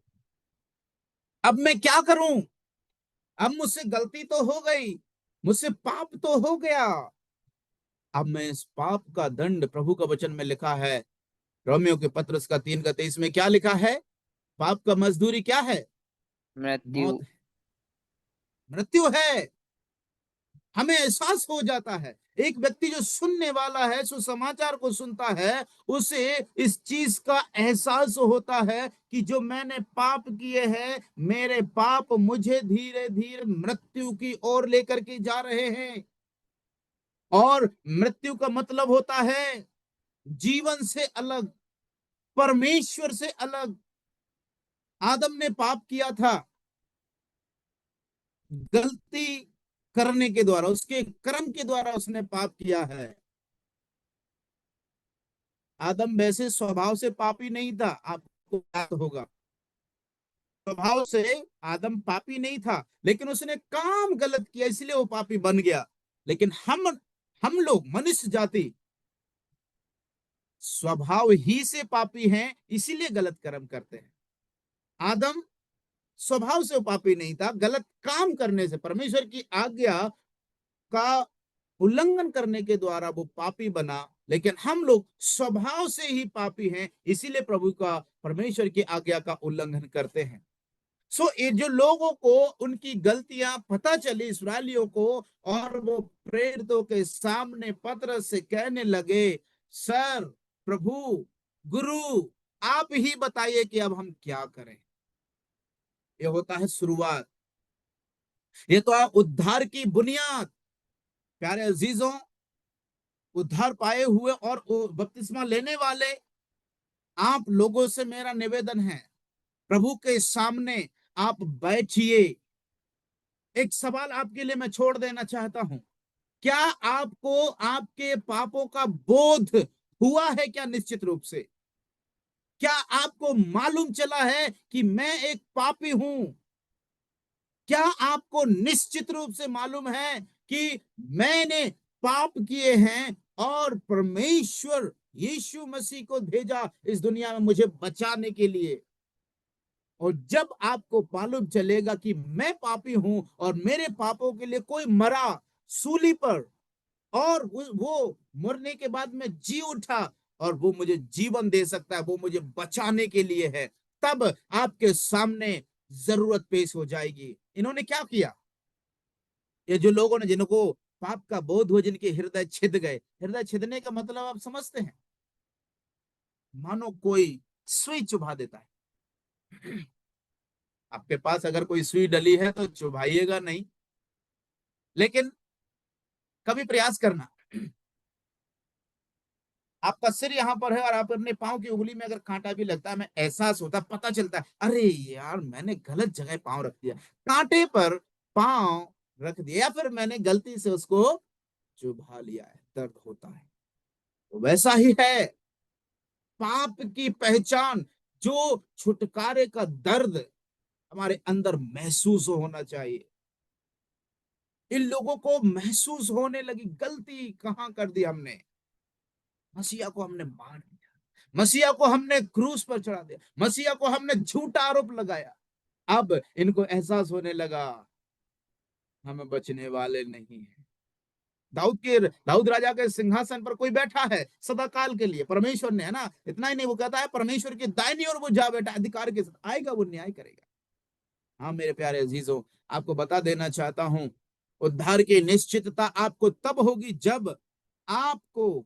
अब मैं क्या करूं, अब मुझसे गलती तो हो गई, मुझसे पाप तो हो गया, अब मैं इस पाप का दंड, प्रभु का वचन में लिखा है रोमियो के पत्र का 3:23 में क्या लिखा है? पाप का मजदूरी क्या है? मृत्यु। मौत है, मृत्यु है। हमें एहसास हो जाता है, एक व्यक्ति जो सुनने वाला है, सुसमाचार को सुनता है, उसे इस चीज का एहसास होता है कि जो मैंने पाप किए हैं, मेरे पाप मुझे धीरे धीरे मृत्यु की ओर लेकर के जा रहे हैं। और मृत्यु का मतलब होता है जीवन से अलग, परमेश्वर से अलग। आदम ने पाप किया था, गलती करने के द्वारा, उसके कर्म के द्वारा उसने पाप किया है। आदम वैसे स्वभाव से पापी नहीं था, आपको याद होगा, स्वभाव से आदम पापी नहीं था, लेकिन उसने काम गलत किया, इसलिए वो पापी बन गया। लेकिन हम लोग, मनुष्य जाति, स्वभाव ही से पापी हैं, इसीलिए गलत कर्म करते हैं। आदम स्वभाव से पापी नहीं था, गलत काम करने से, परमेश्वर की आज्ञा का उल्लंघन करने के द्वारा वो पापी बना। लेकिन हम लोग स्वभाव से ही पापी हैं, इसीलिए प्रभु का, परमेश्वर की आज्ञा का उल्लंघन करते हैं। ये जो लोगों को उनकी गलतियां पता चली, इस्राएलियों को, और वो प्रेरितों के सामने पतरस से कहने लगे, सर, प्रभु, गुरु, आप ही बताइए कि अब हम क्या करें। ये होता है शुरुआत, ये तो उद्धार की बुनियाद। प्यारे अजीजों, उद्धार पाए हुए और बपतिस्मा लेने वाले आप लोगों से मेरा निवेदन है, प्रभु के सामने आप बैठिए। एक सवाल आपके लिए मैं छोड़ देना चाहता हूं, क्या आपको आपके पापों का बोध हुआ है क्या? निश्चित रूप से, क्या आपको मालूम चला है कि मैं एक पापी हूं? क्या आपको निश्चित रूप से मालूम है कि मैंने पाप किए हैं और परमेश्वर यीशु मसीह को भेजा इस दुनिया में मुझे बचाने के लिए। और जब आपको मालूम चलेगा कि मैं पापी हूं और मेरे पापों के लिए कोई मरा सूली पर, और वो मरने के बाद में जी उठा और वो मुझे जीवन दे सकता है, वो मुझे बचाने के लिए है, तब आपके सामने जरूरत पेश हो जाएगी। इन्होंने क्या किया? ये जो लोगों ने, जिनको पाप का बोध हो, जिनके हृदय छिद गए, हृदय छिदने का मतलब आप समझते हैं? मानो कोई सुई चुभा देता है। आपके पास अगर कोई सुई डली है तो चुभाइएगा नहीं, लेकिन कभी प्रयास करना। आपका सिर यहाँ पर है और आप अपने पांव की उंगली में अगर कांटा भी लगता है, हमें एहसास होता है, पता चलता है, अरे यार मैंने गलत जगह पांव रख दिया, कांटे पर पांव रख दिया, या फिर मैंने गलती से उसको चुभा लिया है, दर्द होता है। तो वैसा ही है पाप की पहचान, जो छुटकारे का दर्द हमारे अंदर महसूस होना चाहिए। इन लोगों को महसूस होने लगी, गलती कहां कर दी हमने, मसीहा को हमने मार दिया, मसीहा को हमने क्रूस पर चढ़ा दिया, मसीहा को हमने झूठा आरोप लगाया। अब इनको एहसास होने लगा हम बचने वाले नहीं हैं। दाऊद राजा के सिंहासन पर कोई बैठा है सदा काल के लिए, परमेश्वर ने, है ना। इतना ही नहीं, वो कहता है परमेश्वर की दाहिनी ओर वो जा बैठा, अधिकार के साथ आएगा, वो न्याय करेगा। हाँ मेरे प्यारे अजीजों, आपको बता देना चाहता हूं, उद्धार की निश्चितता आपको तब होगी जब आपको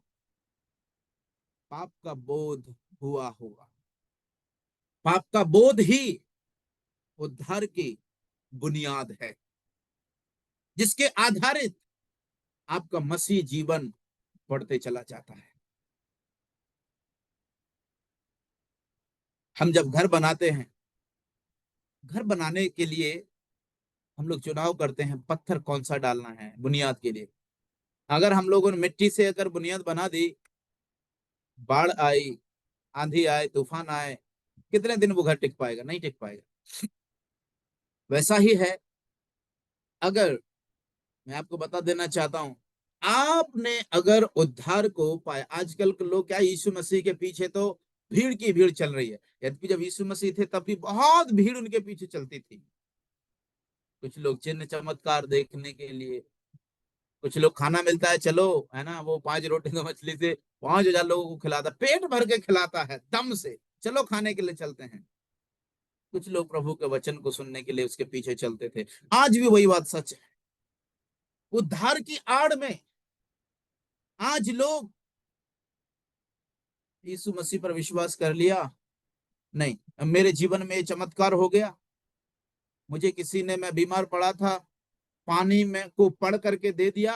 पाप का बोध हुआ होगा। पाप का बोध ही उद्धार की बुनियाद है, जिसके आधारित आपका मसीह जीवन बढ़ते चला जाता है। हम जब घर बनाते हैं, घर बनाने के लिए हम लोग चुनाव करते हैं पत्थर कौन सा डालना है बुनियाद के लिए। अगर हम लोगों ने मिट्टी से अगर बुनियाद बना दी, बाढ़ आई, आंधी आए, तूफान आए, कितने दिन वो घर टिक पाएगा? नहीं टिक पाएगा। वैसा ही है, अगर मैं आपको बता देना चाहता हूं, आपने अगर उद्धार को पाया, आजकल के लोग क्या, यीशु मसीह के पीछे तो भीड़ की भीड़ चल रही है। यद्यपि जब यीशु मसीह थे तब भी बहुत भीड़ उनके पीछे चलती थी। कुछ लोग चिन्ह चमत्कार देखने के लिए, कुछ लोग खाना मिलता है चलो, है ना, वो 5 रोटी दो मछली से 5,000 लोगों को खिलाता, पेट भर के खिलाता है दम से, चलो खाने के लिए चलते हैं। कुछ लोग प्रभु के वचन को सुनने के लिए उसके पीछे चलते थे। आज भी वही बात सच है। उद्धार की आड़ में आज लोग यीशु मसीह पर विश्वास कर लिया, नहीं मेरे जीवन में चमत्कार हो गया, मुझे किसी ने, मैं बीमार पड़ा था, पानी में को पढ़ करके दे दिया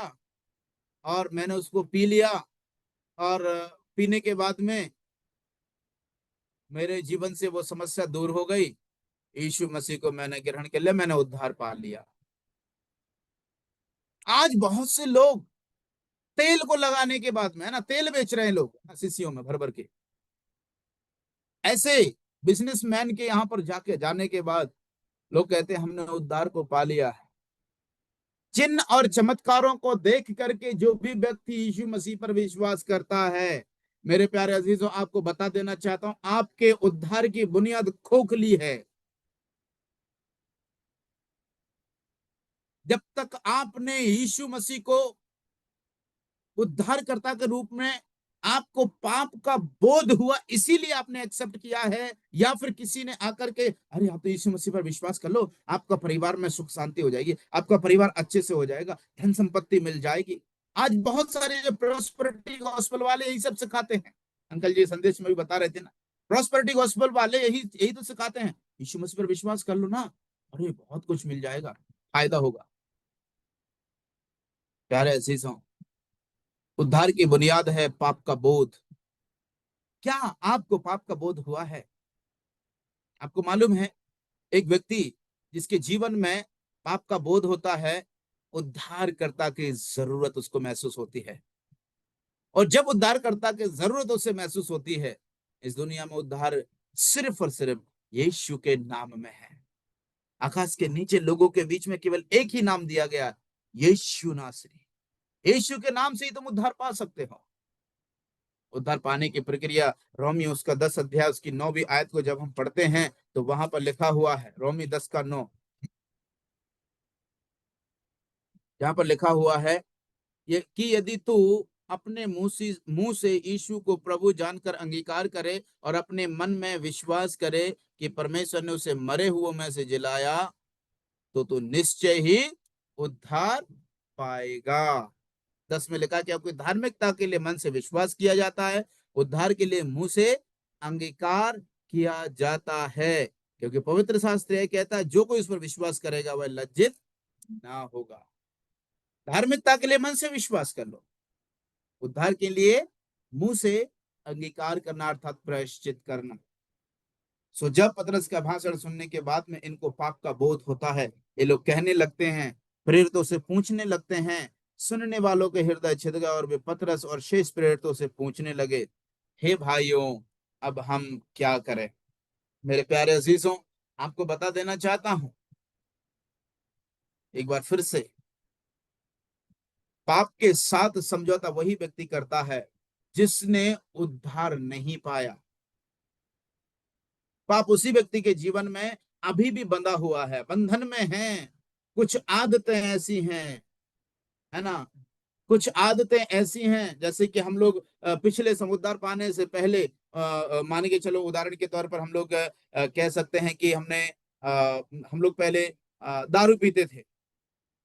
और मैंने उसको पी लिया, और पीने के बाद में मेरे जीवन से वो समस्या दूर हो गई, यीशु मसीह को मैंने ग्रहण कर लिया, मैंने उद्धार पा लिया। आज बहुत से लोग तेल को लगाने के बाद में, है ना, तेल बेच रहे हैं लोग शीशियों में भर भर के। ऐसे बिजनेसमैन के यहाँ पर जाने के बाद लोग कहते हैं हमने उद्धार को पा लिया है। चिन्ह और चमत्कारों को देख करके जो भी व्यक्ति यीशु मसीह पर विश्वास करता है, मेरे प्यारे अजीजों, आपको बता देना चाहता हूं, आपके उद्धार की बुनियाद खोखली है। जब तक आपने यीशु मसीह को उद्धारकर्ता के रूप में, आपको पाप का बोध हुआ इसीलिए आपने एक्सेप्ट किया है, या फिर किसी ने आकर के अरे आप तो यीशु मसीह पर विश्वास कर लो, आपका परिवार में सुख शांति हो जाएगी, आपका परिवार अच्छे से हो जाएगा, धन संपत्ति मिल जाएगी। आज बहुत सारे जो प्रॉस्पेरिटी गॉस्पेल वाले यही सब सिखाते हैं। अंकल जी संदेश में भी बता रहे थे ना, प्रॉस्पेरिटी गॉस्पेल वाले यही तो सिखाते हैं, यीशु मसीह पर विश्वास कर लो ना, अरे बहुत कुछ मिल जाएगा, फायदा होगा। प्यारे अजीजों, उद्धार की बुनियाद है पाप का बोध। क्या आपको पाप का बोध हुआ है? आपको मालूम है, एक व्यक्ति जिसके जीवन में पाप का बोध होता है, उद्धारकर्ता की जरूरत उसको महसूस होती है। और जब उद्धारकर्ता की जरूरत उसे महसूस होती है, इस दुनिया में उद्धार सिर्फ और सिर्फ यीशु के नाम में है। आकाश के नीचे लोगों के बीच में केवल एक ही नाम दिया गया, यीशु नासरी। यीशु के नाम से ही तुम उद्धार पा सकते हो। उद्धार पाने की प्रक्रिया रोमी उसका 10 अध्याय उसकी 9वीं आयत को जब हम पढ़ते हैं तो वहां पर लिखा हुआ है, रोमी 10 का 9, जहां पर लिखा हुआ है ये कि यदि तू अपने मुंह से यीशु को प्रभु जानकर अंगीकार करे और अपने मन में विश्वास करे कि परमेश्वर ने उसे मरे हुओं में से जिलाया, तो तू निश्चय ही उद्धार पाएगा। 10 में लिखा कि आपकी धार्मिकता के लिए मन से विश्वास किया जाता है, उद्धार के लिए मुंह से अंगीकार किया जाता है, क्योंकि पवित्र शास्त्र यह कहता है जो कोई उस पर विश्वास करेगा वह लज्जित ना होगा। धार्मिकता के लिए मन से विश्वास कर लो, उद्धार के लिए मुंह से अंगीकार करना अर्थात प्रायश्चित करना। सो जब पतरस का भाषण सुनने के बाद में इनको पाप का बोध होता है, ये लोग कहने लगते हैं, प्रेरितों से पूछने लगते हैं, सुनने वालों के हृदय छिद गए और वे पतरस और शेष प्रेरितों से पूछने लगे, हे भाइयों अब हम क्या करें। मेरे प्यारे अजीजों, आपको बता देना चाहता हूं एक बार फिर से, पाप के साथ समझौता वही व्यक्ति करता है जिसने उद्धार नहीं पाया। पाप उसी व्यक्ति के जीवन में अभी भी बंधा हुआ है, बंधन में है। कुछ आदतें ऐसी हैं, है ना, कुछ आदतें ऐसी हैं जैसे कि हम लोग पिछले समुद्धार पाने से पहले मान के चलो, उदाहरण के तौर पर हम लोग कह सकते हैं कि हम लोग पहले दारू पीते थे।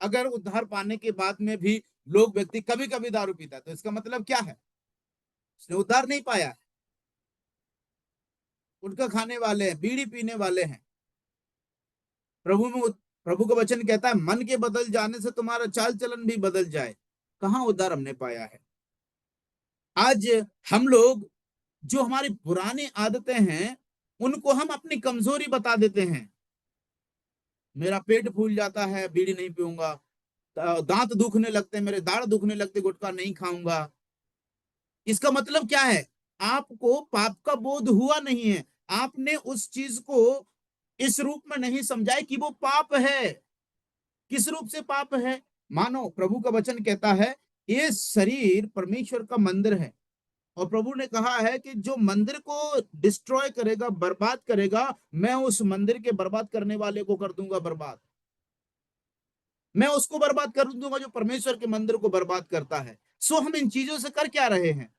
अगर उद्धार पाने के बाद में भी लोग व्यक्ति कभी कभी दारू पीता है तो इसका मतलब क्या है, उसने उद्धार नहीं पाया है। गुटखा खाने वाले हैं, बीड़ी पीने वाले हैं। प्रभु का वचन कहता है मन के बदल जाने से तुम्हारा चाल चलन भी बदल जाए। कहां उद्धार हमने पाया है? आज हम लोग जो हमारी पुरानी आदतें हैं उनको हम अपनी कमजोरी बता देते हैं। मेरा पेट फूल जाता है, बीड़ी नहीं पीऊंगा, दांत दुखने लगते हैं, मेरे दाढ़ दुखने लगते, गुटखा नहीं खाऊंगा। इसका मतलब क्या है? आपको पाप का बोध हुआ नहीं है, आपने उस चीज को इस रूप में नहीं समझा है कि वो पाप है। किस रूप से पाप है? मानो प्रभु का वचन कहता है ये शरीर परमेश्वर का मंदिर है, और प्रभु ने कहा है कि जो मंदिर को डिस्ट्रॉय करेगा, बर्बाद करेगा, मैं उस मंदिर के बर्बाद करने वाले को कर दूंगा बर्बाद। मैं उसको बर्बाद कर दूंगा जो परमेश्वर के मंदिर को बर्बाद करता है। सो हम इन चीजों से कर क्या रहे हैं?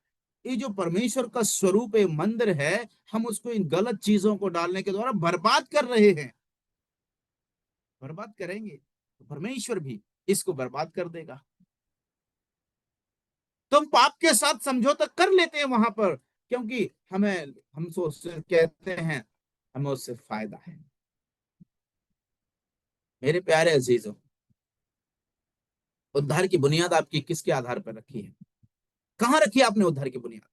ये जो परमेश्वर का स्वरूप है, मंदिर है, हम उसको इन गलत चीजों को डालने के द्वारा बर्बाद कर रहे हैं। बर्बाद करेंगे तो परमेश्वर भी इसको बर्बाद कर देगा। तो हम पाप के साथ समझौता कर लेते हैं वहां पर, क्योंकि हम कहते हैं हमें उससे फायदा है। मेरे प्यारे अजीजों, उद्धार की बुनियाद आपकी किसके आधार पर रखी है? कहां रखी है आपने उद्धार की बुनियाद?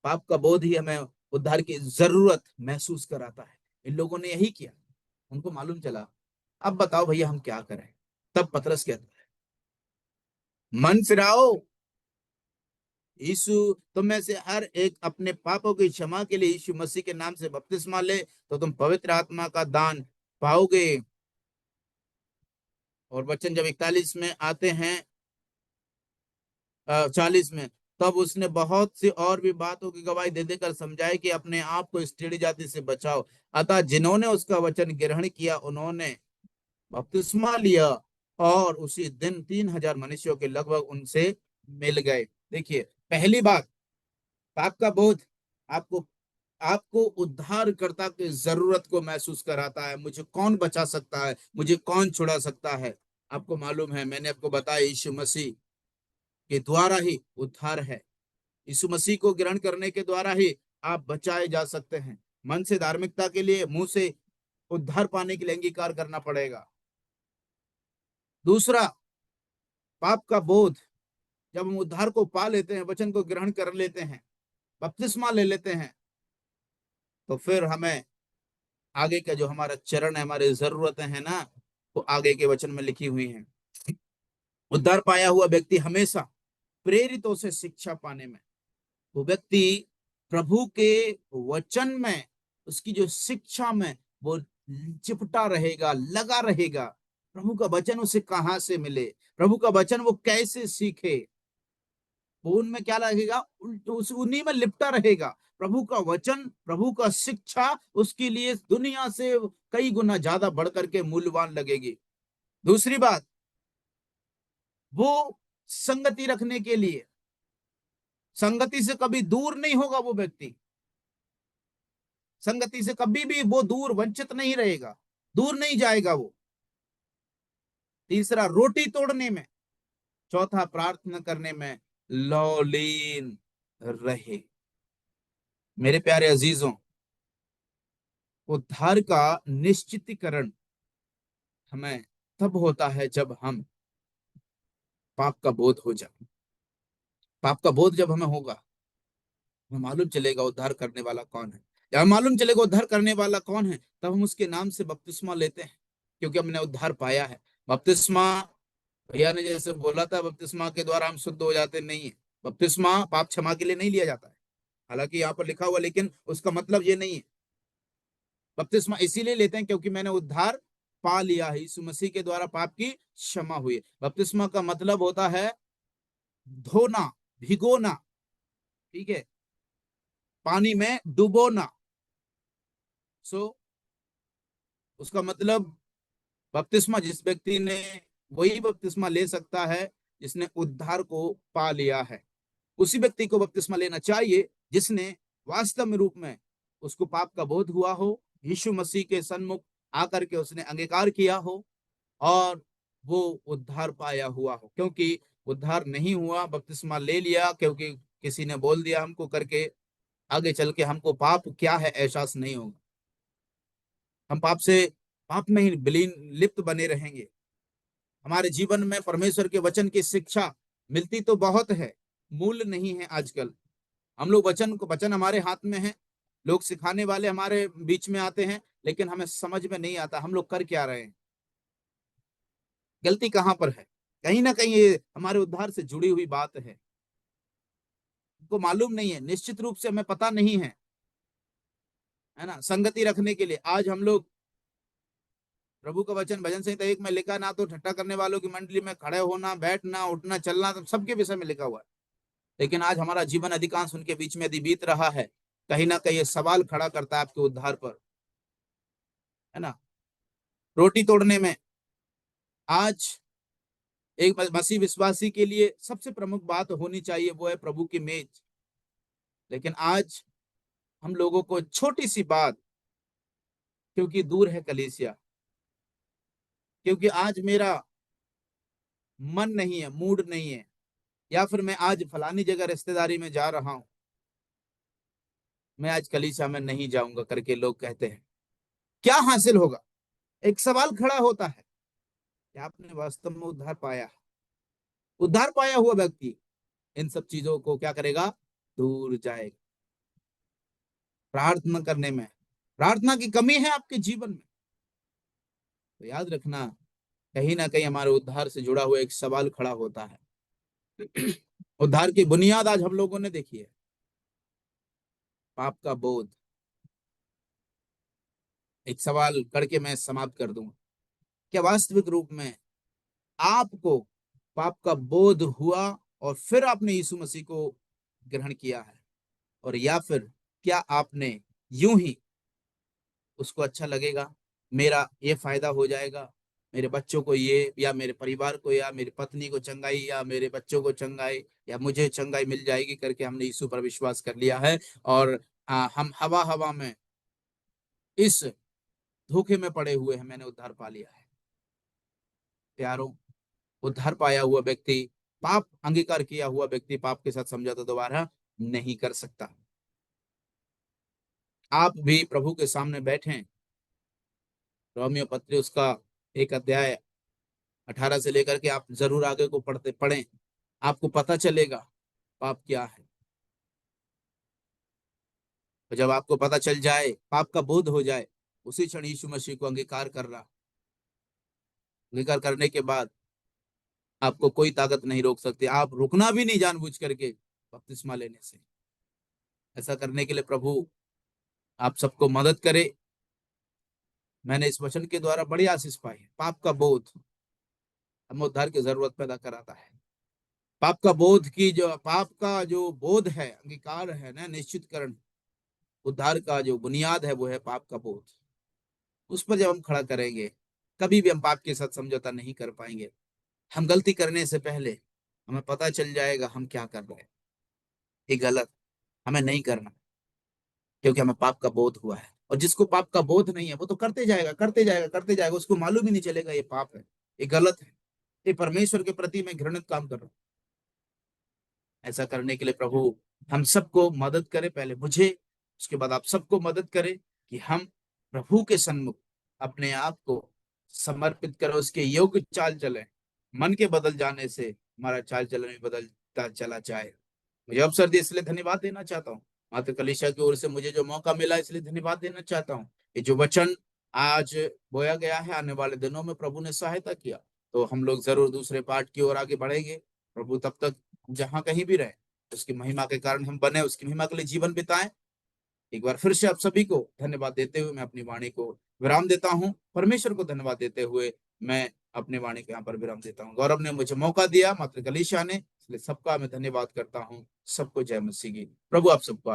पाप का बोध ही हमें उद्धार की जरूरत महसूस कराता है। इन लोगों ने यही किया, उनको मालूम चला, अब बताओ भैया हम क्या करें। तब पतरस कहता है मन फिराओ, यीशु तुम में से हर एक अपने पापों की क्षमा के लिए यीशु मसीह के नाम से बपतिस्मा ले तो तुम पवित्र आत्मा का दान पाओगे। और वचन जब 41 में आते हैं, 40 में, तब उसने बहुत सी और भी बातों की गवाही दे देकर समझाए कि अपने आप को इस टेढ़ी जाति से बचाओ। अतः जिन्होंने उसका वचन ग्रहण किया उन्होंने बपतिस्मा लिया, और उसी दिन 3000 मनुष्यों के लगभग उनसे मिल गए। देखिए, पहली बात, पाप का बोध आपको आपको उद्धारकर्ता की जरूरत को महसूस कराता है। मुझे कौन बचा सकता है, मुझे कौन छुड़ा सकता है? आपको मालूम है, मैंने आपको बताया यीशु मसीह के द्वारा ही उद्धार है। यीशु मसीह को ग्रहण करने के द्वारा ही आप बचाए जा सकते हैं। मन से धार्मिकता के लिए, मुंह से उद्धार पाने के लिए अंगीकार करना पड़ेगा। दूसरा, पाप का बोध, जब हम उद्धार को पा लेते हैं, वचन को ग्रहण कर लेते हैं, बपतिस्मा ले लेते हैं, तो फिर हमें आगे का जो हमारा चरण है, हमारी जरूरतें हैं ना, वो आगे के वचन में लिखी हुई हैं। उद्धार पाया हुआ व्यक्ति हमेशा प्रेरितों से शिक्षा पाने में, वो व्यक्ति प्रभु के वचन में, उसकी जो शिक्षा में वो चिपटा रहेगा, लगा रहेगा। प्रभु का वचन उसे कहां से मिले, प्रभु का वचन वो कैसे सीखे, वो उनमें क्या लगेगा, उन्हीं में लिपटा रहेगा। प्रभु का वचन, प्रभु का शिक्षा उसके लिए दुनिया से कई गुना ज्यादा बढ़ करके मूल्यवान लगेगी। दूसरी बात, वो संगति रखने के लिए, संगति से कभी दूर नहीं होगा वो व्यक्ति, संगति से कभी भी वो दूर वंचित नहीं रहेगा, दूर नहीं जाएगा वो। तीसरा, रोटी तोड़ने में। चौथा, प्रार्थना करने में लौलीन रहे। मेरे प्यारे अजीजों, उद्धार का निश्चितीकरण हमें तब होता है जब हम पाप का बोध हो जाए। पाप का बोध जब हमें होगा, हमें मालूम चलेगा उद्धार करने वाला कौन है। जब मालूम चलेगा उद्धार करने वाला कौन है, तब हम उसके नाम से बपतिस्मा लेते हैं, क्योंकि हमने उद्धार पाया है। बपतिस्मा, भैया ने जैसे बोला था, बपतिस्मा के द्वारा हम शुद्ध हो जाते नहीं है। बपतिस्मा पाप क्षमा के लिए नहीं लिया जाता है, हालांकि यहाँ पर लिखा हुआ, लेकिन उसका मतलब ये नहीं है। बपतिस्मा इसीलिए लेते हैं क्योंकि मैंने उद्धार पा लिया है, यीशु मसीह के द्वारा पाप की क्षमा हुई। बपतिस्मा का मतलब होता है धोना, भिगोना, ठीक है, पानी में डुबोना। उसका मतलब बपतिस्मा जिस व्यक्ति ने, वही बपतिस्मा ले सकता है जिसने उद्धार को पा लिया है। उसी व्यक्ति को बपतिस्मा लेना चाहिए जिसने वास्तव में रूप में उसको पाप का बोध हुआ हो, यीशु मसीह के सन्मुख आकर के उसने अंगीकार किया हो और वो उद्धार पाया हुआ हो। क्योंकि उद्धार नहीं हुआ, बपतिस्मा ले लिया क्योंकि किसी ने बोल दिया हमको करके, आगे चल के हमको पाप क्या है एहसास नहीं होगा। हम पाप में ही विलीन लिप्त बने रहेंगे। हमारे जीवन में परमेश्वर के वचन की शिक्षा मिलती तो बहुत है, मूल नहीं है। आजकल हम लोग वचन हमारे हाथ में है, लोग सिखाने वाले हमारे बीच में आते हैं, लेकिन हमें समझ में नहीं आता हम लोग कर क्या रहे हैं, गलती कहां पर है। कहीं ना कहीं ये हमारे उद्धार से जुड़ी हुई बात है, हमको मालूम नहीं है, निश्चित रूप से हमें पता नहीं है ना। संगति रखने के लिए आज हम लोग प्रभु का वचन भजन संहिता 1 में लिखा, ना तो ठट्ठा करने वालों की मंडली में खड़े होना, बैठना, उठना, चलना, सबके विषय में लिखा हुआ है। लेकिन आज हमारा जीवन अधिकांश उनके बीच में यदि बीत रहा है, कहीं ना कहीं सवाल खड़ा करता है आपके उद्धार पर, है ना। रोटी तोड़ने में, आज एक मसीह विश्वासी के लिए सबसे प्रमुख बात होनी चाहिए, वो है प्रभु की मेज। लेकिन आज हम लोगों को छोटी सी बात, क्योंकि दूर है कलीसिया, क्योंकि आज मेरा मन नहीं है, मूड नहीं है, या फिर मैं आज फलानी जगह रिश्तेदारी में जा रहा हूं, मैं आज कलीसिया में नहीं जाऊंगा करके लोग कहते हैं, क्या हासिल होगा। एक सवाल खड़ा होता है कि आपने वास्तव में उद्धार पाया है? उद्धार पाया हुआ व्यक्ति इन सब चीजों को क्या करेगा, दूर जाएगा। प्रार्थना करने में, प्रार्थना की कमी है आपके जीवन में, तो याद रखना कहीं ना कहीं हमारे उद्धार से जुड़ा हुआ एक सवाल खड़ा होता है। उद्धार की बुनियाद आज हम लोगों ने देखी है, पाप का बोध। एक सवाल करके मैं समाप्त कर दूंगा, क्या वास्तविक रूप में आपको पाप का बोध हुआ और फिर आपने यीशु मसीह को ग्रहण किया है, और या फिर क्या आपने यूं ही उसको अच्छा लगेगा, मेरा ये फायदा हो जाएगा, मेरे बच्चों को ये, या मेरे परिवार को, या मेरी पत्नी को चंगाई, या मेरे बच्चों को चंगाई, या मुझे चंगाई मिल जाएगी करके हमने यीशु पर विश्वास कर लिया है, और हम हवा हवा में इस धोखे में पड़े हुए हैं, मैंने उद्धार पा लिया है। प्यारों, उद्धार पाया हुआ व्यक्ति, पाप अंगीकार किया हुआ व्यक्ति पाप के साथ समझौता दोबारा नहीं कर सकता। आप भी प्रभु के सामने बैठें, रोमियो पत्री उसका 1 अध्याय 18 से लेकर के आप जरूर आगे को पढ़ें, आपको पता चलेगा पाप क्या है। और जब आपको पता चल जाए, पाप का बोध हो जाए, उसी क्षण यीशु मसीह को अंगीकार करने के बाद आपको कोई ताकत नहीं रोक सकती। आप रुकना भी नहीं जानबूझ करके बपतिस्मा लेने से। ऐसा करने के लिए प्रभु आप सबको मदद करे। मैंने इस वचन के द्वारा बड़ी आशीष पाई है। पाप का बोध हमें उद्धार की जरूरत पैदा कराता है। पाप का बोध की जो पाप का जो बोध है, अंगीकार है ना, निश्चितकरण, उद्धार का जो बुनियाद है वो है पाप का बोध। उस पर जब हम खड़ा करेंगे, कभी भी हम पाप के साथ समझौता नहीं कर पाएंगे। हम गलती करने से पहले हमें पता चल जाएगा हम क्या कर रहे हैं, ये गलत, हमें नहीं करना, क्योंकि हमें पाप का बोध हुआ है। और जिसको पाप का बोध नहीं है वो तो करते जाएगा, करते जाएगा, करते जाएगा, उसको मालूम ही नहीं चलेगा ये पाप है, ये गलत है, ये परमेश्वर के प्रति मैं घृणित काम कर रहा हूँ। ऐसा करने के लिए प्रभु हम सबको मदद करे, पहले मुझे, उसके बाद आप सबको मदद करे कि हम प्रभु के सन्मुख अपने आप को समर्पित करें, उसके योग्य चाल चले। मन के बदल जाने से हमारा चाल चलन भी बदलता चला जाए। मुझे अवसर दिए इसलिए धन्यवाद देना चाहता हूँ। माता कलीसिया की ओर से मुझे जो मौका मिला इसलिए धन्यवाद देना चाहता हूँ। ये जो वचन आज बोया गया है, आने वाले दिनों में प्रभु ने सहायता किया तो हम लोग जरूर दूसरे पाठ की ओर आगे बढ़ेंगे। प्रभु तब तक जहां कहीं भी रहे उसकी महिमा के कारण हम बने, उसकी महिमा के लिए जीवन बिताएं। एक बार फिर से आप सभी को धन्यवाद देते हुए मैं अपनी वाणी को विराम देता हूं। परमेश्वर को धन्यवाद देते हुए मैं अपनी वाणी को यहाँ पर विराम देता हूँ। गौरव ने मुझे मौका दिया, मात्र कलीसिया ने, इसलिए सबका मैं धन्यवाद करता हूँ। सबको जय मसीह की। प्रभु आप सबको